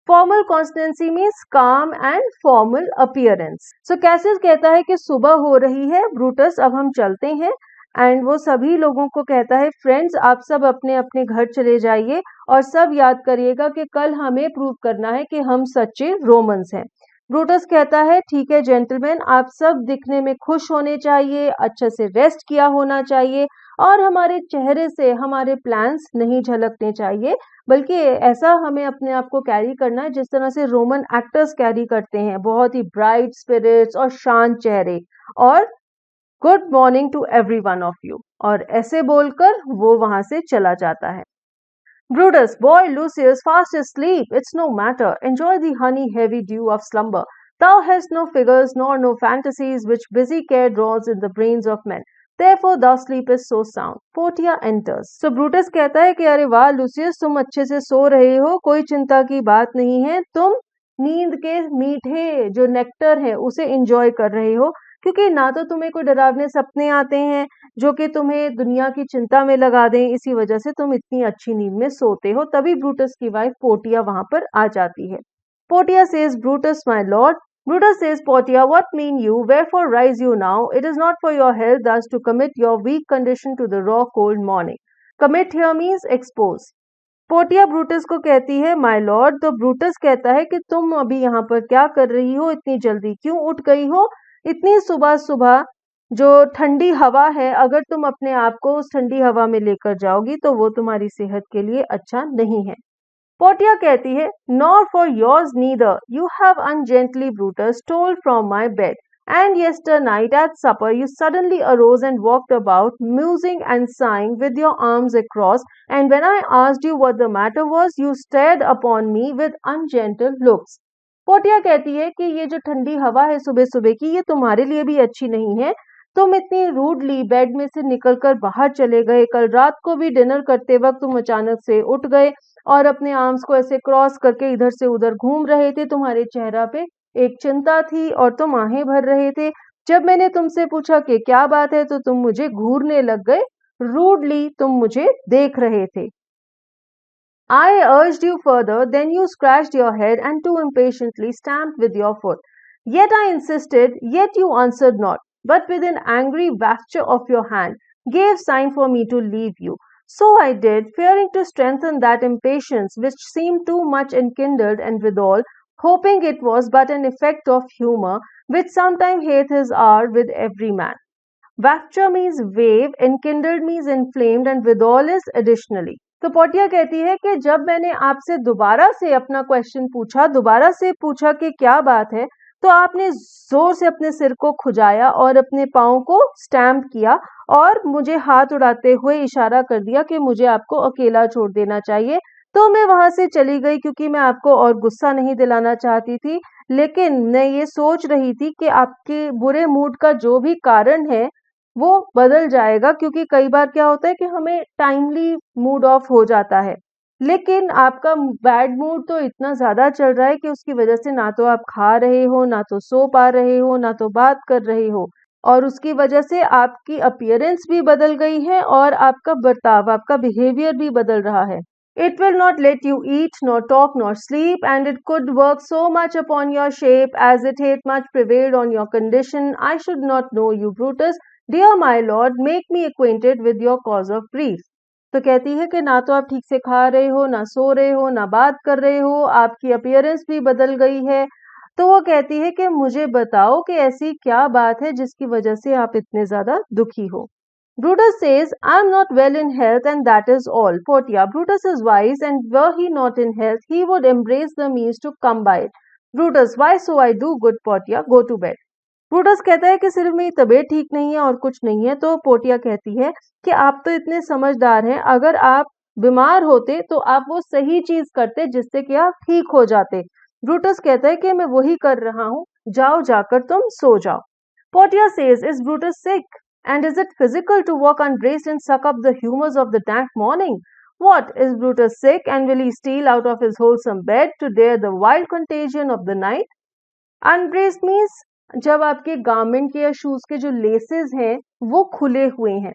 Formal constancy means calm and formal appearance. So Cassius कहता है कि सुबह हो रही है, Brutus अब हम चलते हैं. एंड वो सभी लोगों को कहता है फ्रेंड्स आप सब अपने अपने घर चले जाइए और सब याद करिएगा कि कल हमें प्रूव करना है कि हम सच्चे रोमन्स हैं. ब्रूटस कहता है ठीक है जेंटलमैन, आप सब दिखने में खुश होने चाहिए, अच्छे से रेस्ट किया होना चाहिए और हमारे चेहरे से हमारे प्लान्स नहीं झलकने चाहिए, बल्कि ऐसा हमें अपने आप को कैरी करना है जिस तरह से रोमन एक्टर्स कैरी करते हैं, बहुत ही ब्राइट स्पिरिट्स और शांत चेहरे. और good morning to every one of you, और ऐसे बोलकर वो वहां से चला जाता है. Brutus, boy Lucius, fast asleep, it's no matter. Enjoy the honey-heavy dew of slumber. Thou hast no figures nor no fantasies which busy care draws in the brains of men. Therefore thou sleepest so sound. Portia enters. So Brutus कहता है कि अरे वाह Lucius, तुम अच्छे से सो रहे हो, कोई चिंता की बात नहीं है, तुम नींद के मीठे जो नेक्टर है उसे एंजॉय कर रहे हो, क्योंकि ना तो तुम्हें कोई डरावने सपने आते हैं जो कि तुम्हें दुनिया की चिंता में लगा दें, इसी वजह से तुम इतनी अच्छी नींद में सोते हो. तभी ब्रूटस की वाइफ पोर्टिया वहां पर आ जाती है. Portia says Brutus my Lord. Brutus says, Portia, what mean you? Wherefore rise you now? It is not for your health thus to commit your weak condition to the raw cold morning. Commit here means expose. Portia Brutus को कहती है my Lord. तो Brutus कहता है कि तुम अभी यहाँ पर क्या कर रही हो, इतनी जल्दी क्यों उठ गई हो, इतनी सुबह सुबह जो ठंडी हवा है, अगर तुम अपने आप को उस ठंडी हवा में लेकर जाओगी तो वो तुम्हारी सेहत के लिए अच्छा नहीं है. पोर्टिया कहती है nor for yours neither, you have ungently Brutus stole from my bed, and yesternight at supper you suddenly arose and walked about, musing and sighing with your arms across, and when I asked you what the matter was, you stared upon me with ungentle looks. Portia कहती है कि ये जो ठंडी हवा है सुबह सुबह की, ये तुम्हारे लिए भी अच्छी नहीं है. तुम इतनी रूडली बेड में से निकलकर बाहर चले गए, कल रात को भी डिनर करते वक्त तुम अचानक से उठ गए और अपने आर्म्स को ऐसे क्रॉस करके इधर से उधर घूम रहे थे. तुम्हारे चेहरा पे एक चिंता थी और तुम आहें भर रहे थे. जब मैंने तुमसे पूछा कि क्या बात है तो तुम मुझे घूरने लग गए, रूडली तुम मुझे देख रहे थे. I urged you further, then you scratched your head and too impatiently stamped with your foot. Yet I insisted, yet you answered not, but with an angry wafture of your hand gave sign for me to leave you. So I did, fearing to strengthen that impatience which seemed too much enkindled, and withal hoping it was but an effect of humour, which sometime hath his hour with every man. Wafture means wave, enkindled means inflamed, and withal is additionally. तो Portia कहती है कि जब मैंने आपसे दोबारा से अपना क्वेश्चन पूछा, दोबारा से पूछा कि क्या बात है, तो आपने जोर से अपने सिर को खुजाया और अपने पाँव को स्टैम्प किया और मुझे हाथ उड़ाते हुए इशारा कर दिया कि मुझे आपको अकेला छोड़ देना चाहिए. तो मैं वहां से चली गई क्योंकि मैं आपको और गुस्सा नहीं दिलाना चाहती थी, लेकिन मैं ये सोच रही थी कि आपके बुरे मूड का जो भी कारण है वो बदल जाएगा, क्योंकि कई बार क्या होता है कि हमें टाइमली मूड ऑफ हो जाता है, लेकिन आपका बैड मूड तो इतना ज्यादा चल रहा है कि उसकी वजह से ना तो आप खा रहे हो, ना तो सो पा रहे हो, ना तो बात कर रहे हो. और उसकी वजह से आपकी अपीयरेंस भी बदल गई है और आपका बर्ताव, आपका बिहेवियर भी बदल रहा है. It will not let you eat, nor talk, nor sleep, and it could work so much upon your shape as it hath much prevailed on your condition. I should not know you, Brutus. Dear my lord, make me acquainted with your cause of grief. तो कहती है कि ना तो आप ठीक से खा रहे हो, ना सो रहे हो, ना बात कर रहे हो, आपकी अपीयरेंस भी बदल गई है. तो वो कहती है कि मुझे बताओ कि ऐसी क्या बात है जिसकी वजह से आप इतने ज्यादा दुखी हो. Brutus says, I am not well in health, and that is all. Portia, Brutus is wise, and were he not in health, he would embrace the means to come by it. Brutus, why so I do, good Portia, go to bed. Brutus कहता है कि सिर्फ मेरी तबीयत ठीक नहीं है और कुछ नहीं है. तो पोटिया कहती है कि आप तो इतने समझदार हैं, अगर आप बीमार होते तो आप वो सही चीज करते जिससे कि आप ठीक हो जाते. ब्रूटस कहता है कि मैं वही कर रहा हूँ, जाओ जाकर तुम सो जाओ. Portia says, is Brutus sick? And is it physical to walk unbraced and suck up the humours of the dank morning? What, is Brutus sick, and will he steal out of his wholesome bed to dare the wild contagion of the night? Unbraced means जब आपके garment के या shoes के जो laces हैं वो खुले हुए हैं.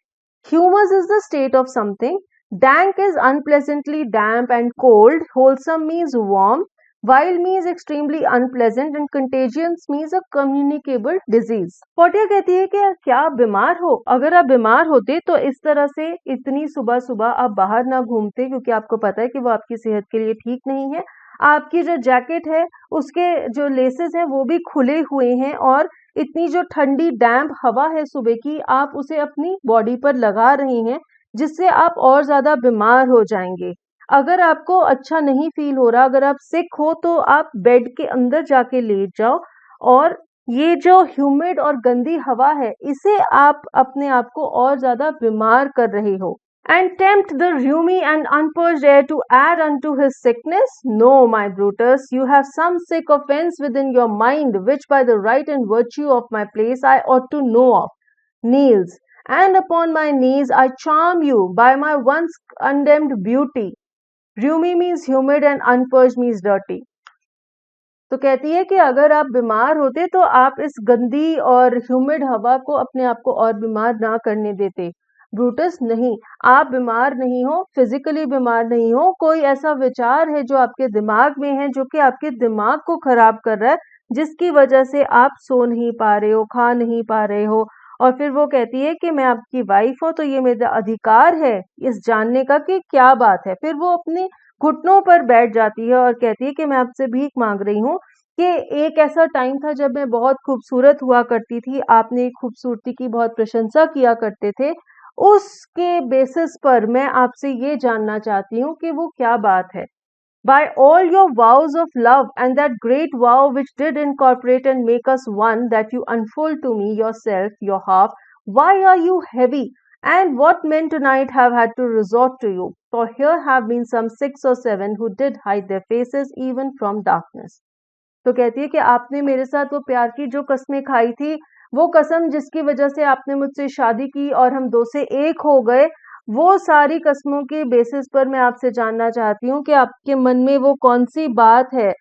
Humors is the state of something. Dank is unpleasantly damp and cold. Wholesome means warm. Wild means extremely unpleasant, and contagious means a communicable disease. पोटिया कहती है कि क्या आप बीमार हो? अगर आप बीमार होते तो इस तरह से इतनी सुबह सुबह आप बाहर ना घूमते, क्योंकि आपको पता है कि वो आपकी सेहत के लिए ठीक नहीं है. आपकी जो जैकेट है उसके जो लेसेस हैं वो भी खुले हुए हैं, और इतनी जो ठंडी डैम्प हवा है सुबह की, आप उसे अपनी बॉडी पर लगा रही हैं, जिससे आप और ज्यादा बीमार हो जाएंगे. अगर आपको अच्छा नहीं फील हो रहा, अगर आप सिक हो, तो आप बेड के अंदर जाके लेट जाओ, और ये जो ह्यूमिड और गंदी हवा है इसे आप अपने आप को और ज्यादा बीमार कर रहे हो. And tempt the rheumy and unpurged air to add unto his sickness? No, my Brutus, you have some sick offence within your mind, which by the right and virtue of my place I ought to know of. Kneels, and upon my knees I charm you by my once condemned beauty. Rheumy means humid and unpurged means dirty. तो कहती है कि अगर आप बीमार होते तो आप इस गंदी और ह्यूमिड हवा को अपने आप को और बीमार ना करने देते. ब्रूटस, नहीं, आप बीमार नहीं हो, फिजिकली बीमार नहीं हो, कोई ऐसा विचार है जो आपके दिमाग में है, जो कि आपके दिमाग को खराब कर रहा है, जिसकी वजह से आप सो नहीं पा रहे हो, खा नहीं पा रहे हो. और फिर वो कहती है कि मैं आपकी वाइफ हूं तो ये मेरा अधिकार है इस जानने का कि क्या बात है. फिर वो अपने घुटनों पर बैठ जाती है और कहती है कि मैं आपसे भीख मांग रही हूँ कि एक ऐसा टाइम था जब मैं बहुत खूबसूरत हुआ करती थी, आपने खूबसूरती की बहुत प्रशंसा किया करते थे, उसके बेसिस पर मैं आपसे ये जानना चाहती हूँ कि वो क्या बात है. By all your vows of love and that great vow which did incorporate and make us one, that you unfold to me yourself, your half, why are you heavy? And what men tonight have had to resort to you? For here have been some 6 or 7 who did hide their faces even from darkness. तो कहती है कि आपने मेरे साथ वो प्यार की जो कस्में खाई थी, वो कसम जिसकी वजह से आपने मुझसे शादी की और हम दो से एक हो गए, वो सारी कस्मों के बेसिस पर मैं आपसे जानना चाहती हूँ कि आपके मन में वो कौन सी बात है,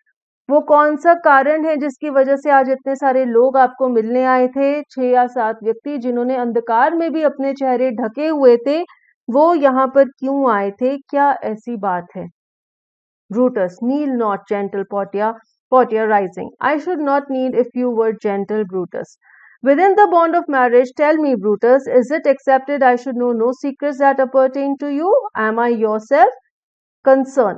वो कौन सा कारण है जिसकी वजह से आज इतने सारे लोग आपको मिलने आए थे. 6 या 7 व्यक्ति जिन्होंने अंधकार में भी अपने चेहरे ढके हुए थे, वो यहाँ पर क्यों आए थे? क्या ऐसी बात है? Brutus, kneel not, gentle Portia. Portia rising. I should not need if you were gentle, Brutus. Within the bond of marriage, tell me, Brutus, is it accepted I should know no secrets that appertain to you? Am I yourself? Concern.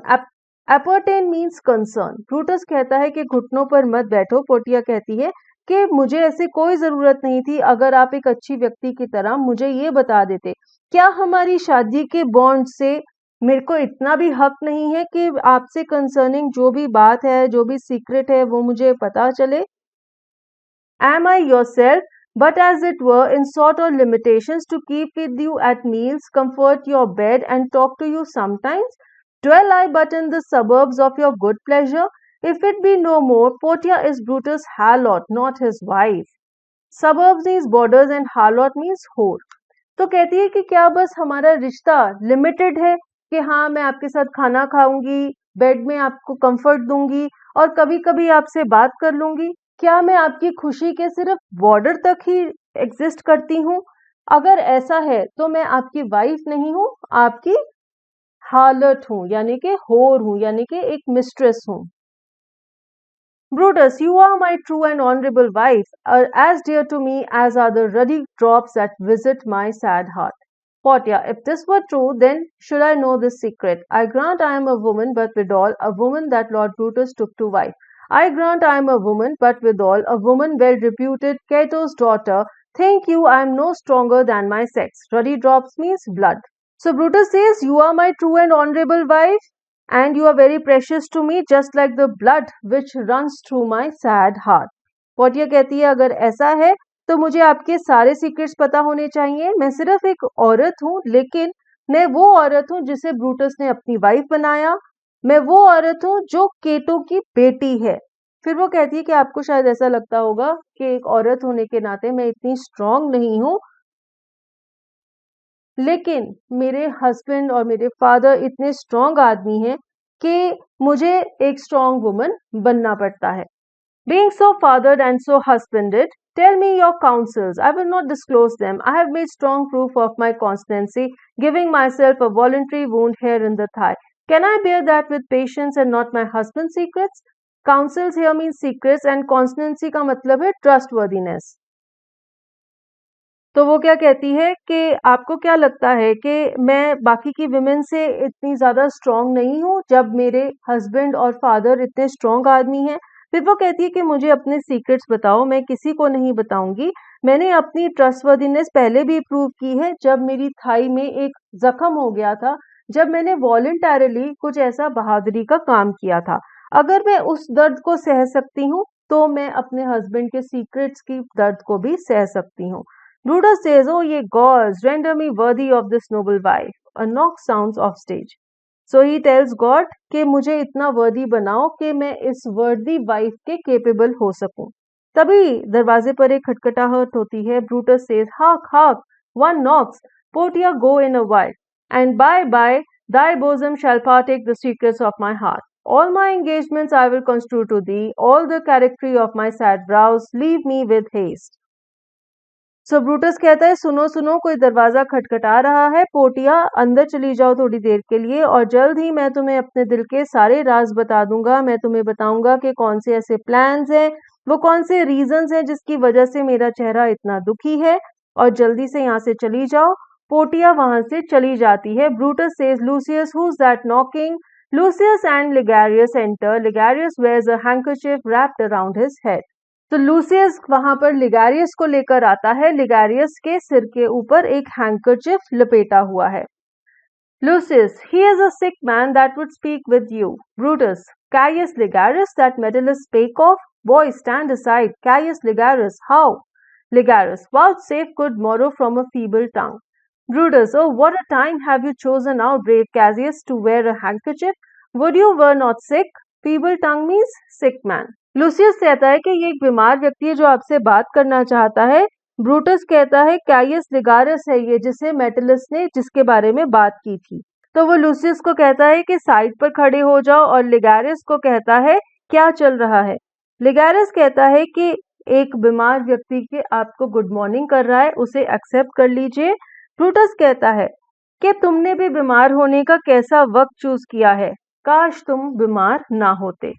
Appertain means concern. Brutus कहता है कि घुटनों पर मत बैठो. पोटिया कहती है कि मुझे ऐसी कोई जरूरत नहीं थी, अगर आप एक अच्छी व्यक्ति की तरह मुझे ये बता देते. क्या हमारी शादी के बॉन्ड से मेरे को इतना भी हक नहीं है कि आपसे कंसर्निंग जो भी बात है, जो भी सीक्रेट है, वो मुझे पता चले? Am I yourself, but as it were, in sort or limitations, to keep with you at meals, comfort your bed, and talk to you sometimes? Dwell I but in the suburbs of your good pleasure? If it be no more, Portia is Brutus' harlot, not his wife. Suburbs means borders and harlot means whore. तो कहती है कि क्या बस हमारा रिश्ता limited है कि हाँ, मैं आपके साथ खाना खाऊंगी, बेड में आपको कंफर्ट दूंगी और कभी कभी आपसे बात कर लूंगी? क्या मैं आपकी खुशी के सिर्फ बॉर्डर तक ही एग्जिस्ट करती हूँ? अगर ऐसा है तो मैं आपकी वाइफ नहीं हूँ, आपकी हालत हूँ, यानी कि होर हूँ, यानी कि एक मिस्ट्रेस हूँ। Brutus, you are my true and honorable wife, as dear to me as are the ruddy drops that visit my sad heart. Portia, if this were true, then should I know this secret? I grant I am a woman, but withal a woman that Lord Brutus took to wife. I grant I am a woman, but withal a woman well reputed, Cato's daughter. Think you I am no stronger than my sex. Ruddy drops means blood. So Brutus says, you are my true and honorable wife, and you are very precious to me just like the blood which runs through my sad heart. पोटिया कहती है अगर ऐसा है तो मुझे आपके सारे secrets पता होने चाहिए। मैं सिर्फ एक औरत हूँ, लेकिन मैं वो औरत हूँ जिसे ब्रूटस ने अपनी वाइफ बनाया। मैं वो औरत हूँ जो केटो की बेटी है। फिर वो कहती है कि आपको शायद ऐसा लगता होगा कि एक औरत होने के नाते मैं इतनी स्ट्रांग नहीं हूँ, लेकिन मेरे हस्बैंड और मेरे फादर इतने स्ट्रांग आदमी हैं कि मुझे एक स्ट्रांग वुमन बनना पड़ता है। Being so fathered and so husbanded, tell me your counsels. I will not disclose them. I have made strong proof of my constancy, giving myself a voluntary wound here in the thigh. Can I bear that with patience and not my husband's secrets? Counsels here means secrets, and constancy का मतलब है trustworthiness. तो वो क्या कहती है कि आपको क्या लगता है कि मैं बाकी की विमेन से इतनी ज़्यादा स्ट्रांग नहीं हूँ जब मेरे हस्बैंड और फादर इतने स्ट्रांग आदमी हैं। फिर वो कहती है कि मुझे अपने सीक्रेट्स बताओ, मैं किसी को नहीं बताऊंगी। मैंने अपनी ट्रस्टवर्दीनेस पहले भी प्रूव की है जब मेरी थाई में एक जख्म हो गया था, जब मैंने वॉलंटरली कुछ ऐसा बहादुरी का काम किया था। अगर मैं उस दर्द को सह सकती हूँ तो मैं अपने हस्बैंड के सीक्रेट्स की दर्द को भी सह सकती हूँ। Brutus says, "Oh, ye gods, render me worthy of this noble wife." A knock sounds off stage. So he tells God कि मुझे इतना वर्दी बनाओ कि मैं इस वर्दी वाइफ के केपेबल हो सकूं। तभी दरवाजे पर एक खटखटाहट होती है। Brutus says, "Hark, hark! One knocks. Portia, go in a while, and by thy bosom shall partake the secrets of my heart. All my engagements I will construe to thee. All the charactery of my sad brows, leave me with haste." So Brutus कहता है सुनो सुनो, कोई दरवाजा खटखटा रहा है, पोटिया अंदर चली जाओ थोड़ी देर के लिए और जल्द ही मैं तुम्हें अपने दिल के सारे राज बता दूंगा। मैं तुम्हें बताऊंगा कि कौन से ऐसे प्लान्स हैं, वो कौन से रीजंस हैं जिसकी वजह से मेरा चेहरा इतना दुखी है, और जल्दी से यहाँ से चली जाओ। पोटिया वहां से चली जाती है। Brutus says, Lucius, who is that knocking? Lucius and Ligarius enter. Ligarius wears a handkerchief wrapped around his head. तो लूसियस वहां पर लिगैरियस को लेकर आता है। लिगैरियस के सिर के ऊपर एक हैंकरचिफ लपेटा हुआ है। Lucius, he is a sick man that would speak with you. Brutus, Caius Ligarius, that Metellus spake of? Boy, stand aside. Caius Ligarius, how? Ligarius, vouchsafe good morrow from a feeble tongue. Brutus, oh, what a time have you chosen now, brave Cassius, to wear a handkerchief? Would you were not sick? Feeble tongue means sick man. Lucius कहता है कि ये एक बीमार व्यक्ति है जो आपसे बात करना चाहता है। ब्रूटस कहता है कैयस लिगारस है ये, जिसे मेटलस ने जिसके बारे में बात की थी। तो वो लूसियस को कहता है कि साइड पर खड़े हो जाओ, और लिगारस को कहता है क्या चल रहा है। लिगारस कहता है कि एक बीमार व्यक्ति के आपको गुड मॉर्निंग कर रहा है, उसे एक्सेप्ट कर लीजिए। ब्रूटस कहता है कि तुमने भी बीमार होने का कैसा वक्त चूज किया है, काश तुम बीमार ना होते।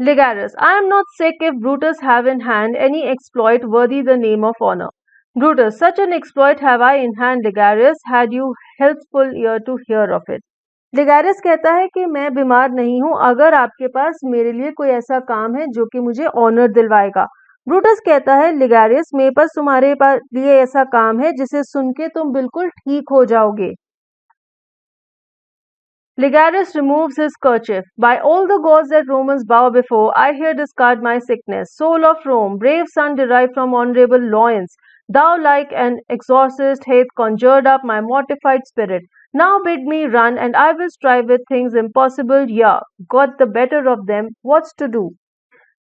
Ligarius, I am not sick if Brutus have in hand any exploit worthy the name of honor. Brutus, such an exploit have I in hand, Ligarius, had you healthful ear to hear of it. Ligarius कहता है कि मैं बीमार नहीं हूँ अगर आपके पास मेरे लिए कोई ऐसा काम है जो कि मुझे ऑनर दिलवाएगा। ब्रूटस कहता है लिगारियस, मेरे पास तुम्हारे लिए ऐसा काम है जिसे सुन के तुम बिल्कुल ठीक हो जाओगे। Ligarius removes his kerchief. By all the gods that Romans bow before, I here discard my sickness. Soul of Rome, brave son derived from honorable loins, thou like an exorcist hath conjured up my mortified spirit. Now bid me run, and I will strive with things impossible. Yeah, got the better of them. What's to do?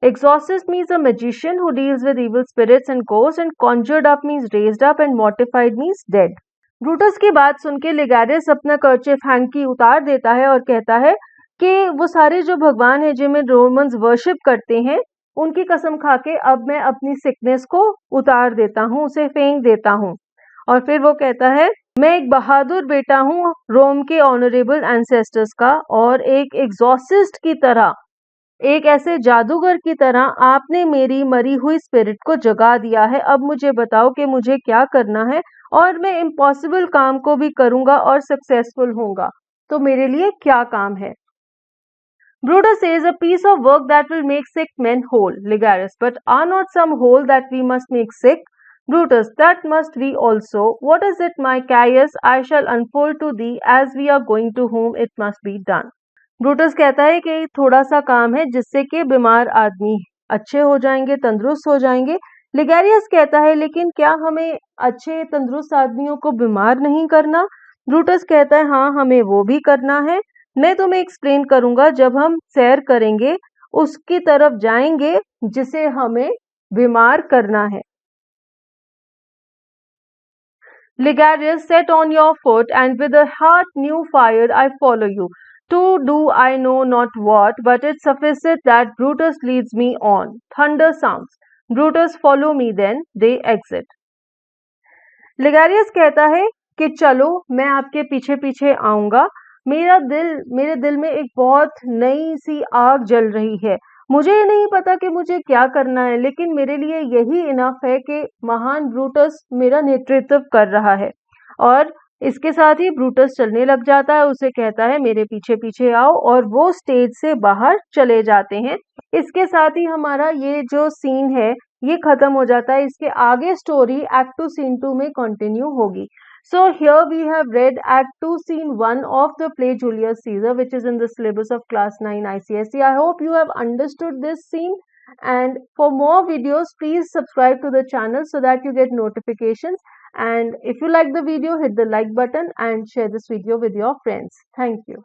Exorcist means a magician who deals with evil spirits and ghosts, and conjured up means raised up, and mortified means dead. Brutus की बात सुन के लिगारियस अपना कर्चिफ hanky उतार देता है और कहता है कि वो सारे जो भगवान हैं जिन्हें रोमन्स वर्शिप करते हैं, उनकी कसम खा के अब मैं अपनी सिकनेस को उतार देता हूँ, उसे फेंक देता हूँ। और फिर वो कहता है, मैं एक बहादुर बेटा हूँ रोम के ऑनरेबल एंसेस्टर्स का, और एक एग्जॉर्सिस्ट की तरह, एक ऐसे जादूगर की तरह आपने मेरी मरी हुई स्पिरिट को जगा दिया है। अब मुझे बताओ कि मुझे क्या करना है, और मैं इम्पॉसिबल काम को भी करूंगा और सक्सेसफुल होऊंगा। तो मेरे लिए क्या काम है? Brutus says, a piece of work that will make sick men whole. Ligarius, but are not some whole that we must make sick? Brutus, that must we also. What is it, my Caius? I shall unfold to thee as we are going to whom it must be done. Brutus कहता है कि थोड़ा सा काम है जिससे कि बीमार आदमी अच्छे हो जाएंगे, तंदुरुस्त हो जाएंगे। लिगेरियस कहता है, लेकिन क्या हमें अच्छे तंदुरुस्त आदमियों को बीमार नहीं करना? ब्रूटस कहता है, हाँ, हमें वो भी करना है। मैं तुम्हें एक्सप्लेन करूंगा जब हम सैर करेंगे, उसकी तरफ जाएंगे जिसे हमें बीमार करना है। Ligarius, set on your foot, and with a heart new fired I follow you. To do I know not what, but it sufficeth that Brutus leads me on. Thunder sounds. Brutus, follow me then. They exit. लिगारियस कहता है कि चलो, मैं आपके पीछे पीछे आऊंगा। मेरे दिल में एक बहुत नई सी आग जल रही है। मुझे ये नहीं पता कि मुझे क्या करना है, लेकिन मेरे लिए यही इनफ है कि महान ब्रूटस मेरा नेतृत्व कर रहा है। और इसके साथ ही ब्रूटस चलने लग जाता है, उसे कहता है मेरे पीछे पीछे आओ, और वो स्टेज से बाहर चले जाते हैं। इसके साथ ही हमारा ये जो सीन है ये खत्म हो जाता है। इसके आगे स्टोरी एक्ट 2 सीन 2 में कंटिन्यू होगी। So here we have read Act 2 Scene 1 of the play Julius Caesar, which is in the syllabus of Class 9 ICSE. I hope you have understood this scene, and for more videos please subscribe to the channel so that you get notifications, and if you like the video, hit the like button and share this video with your friends. Thank you.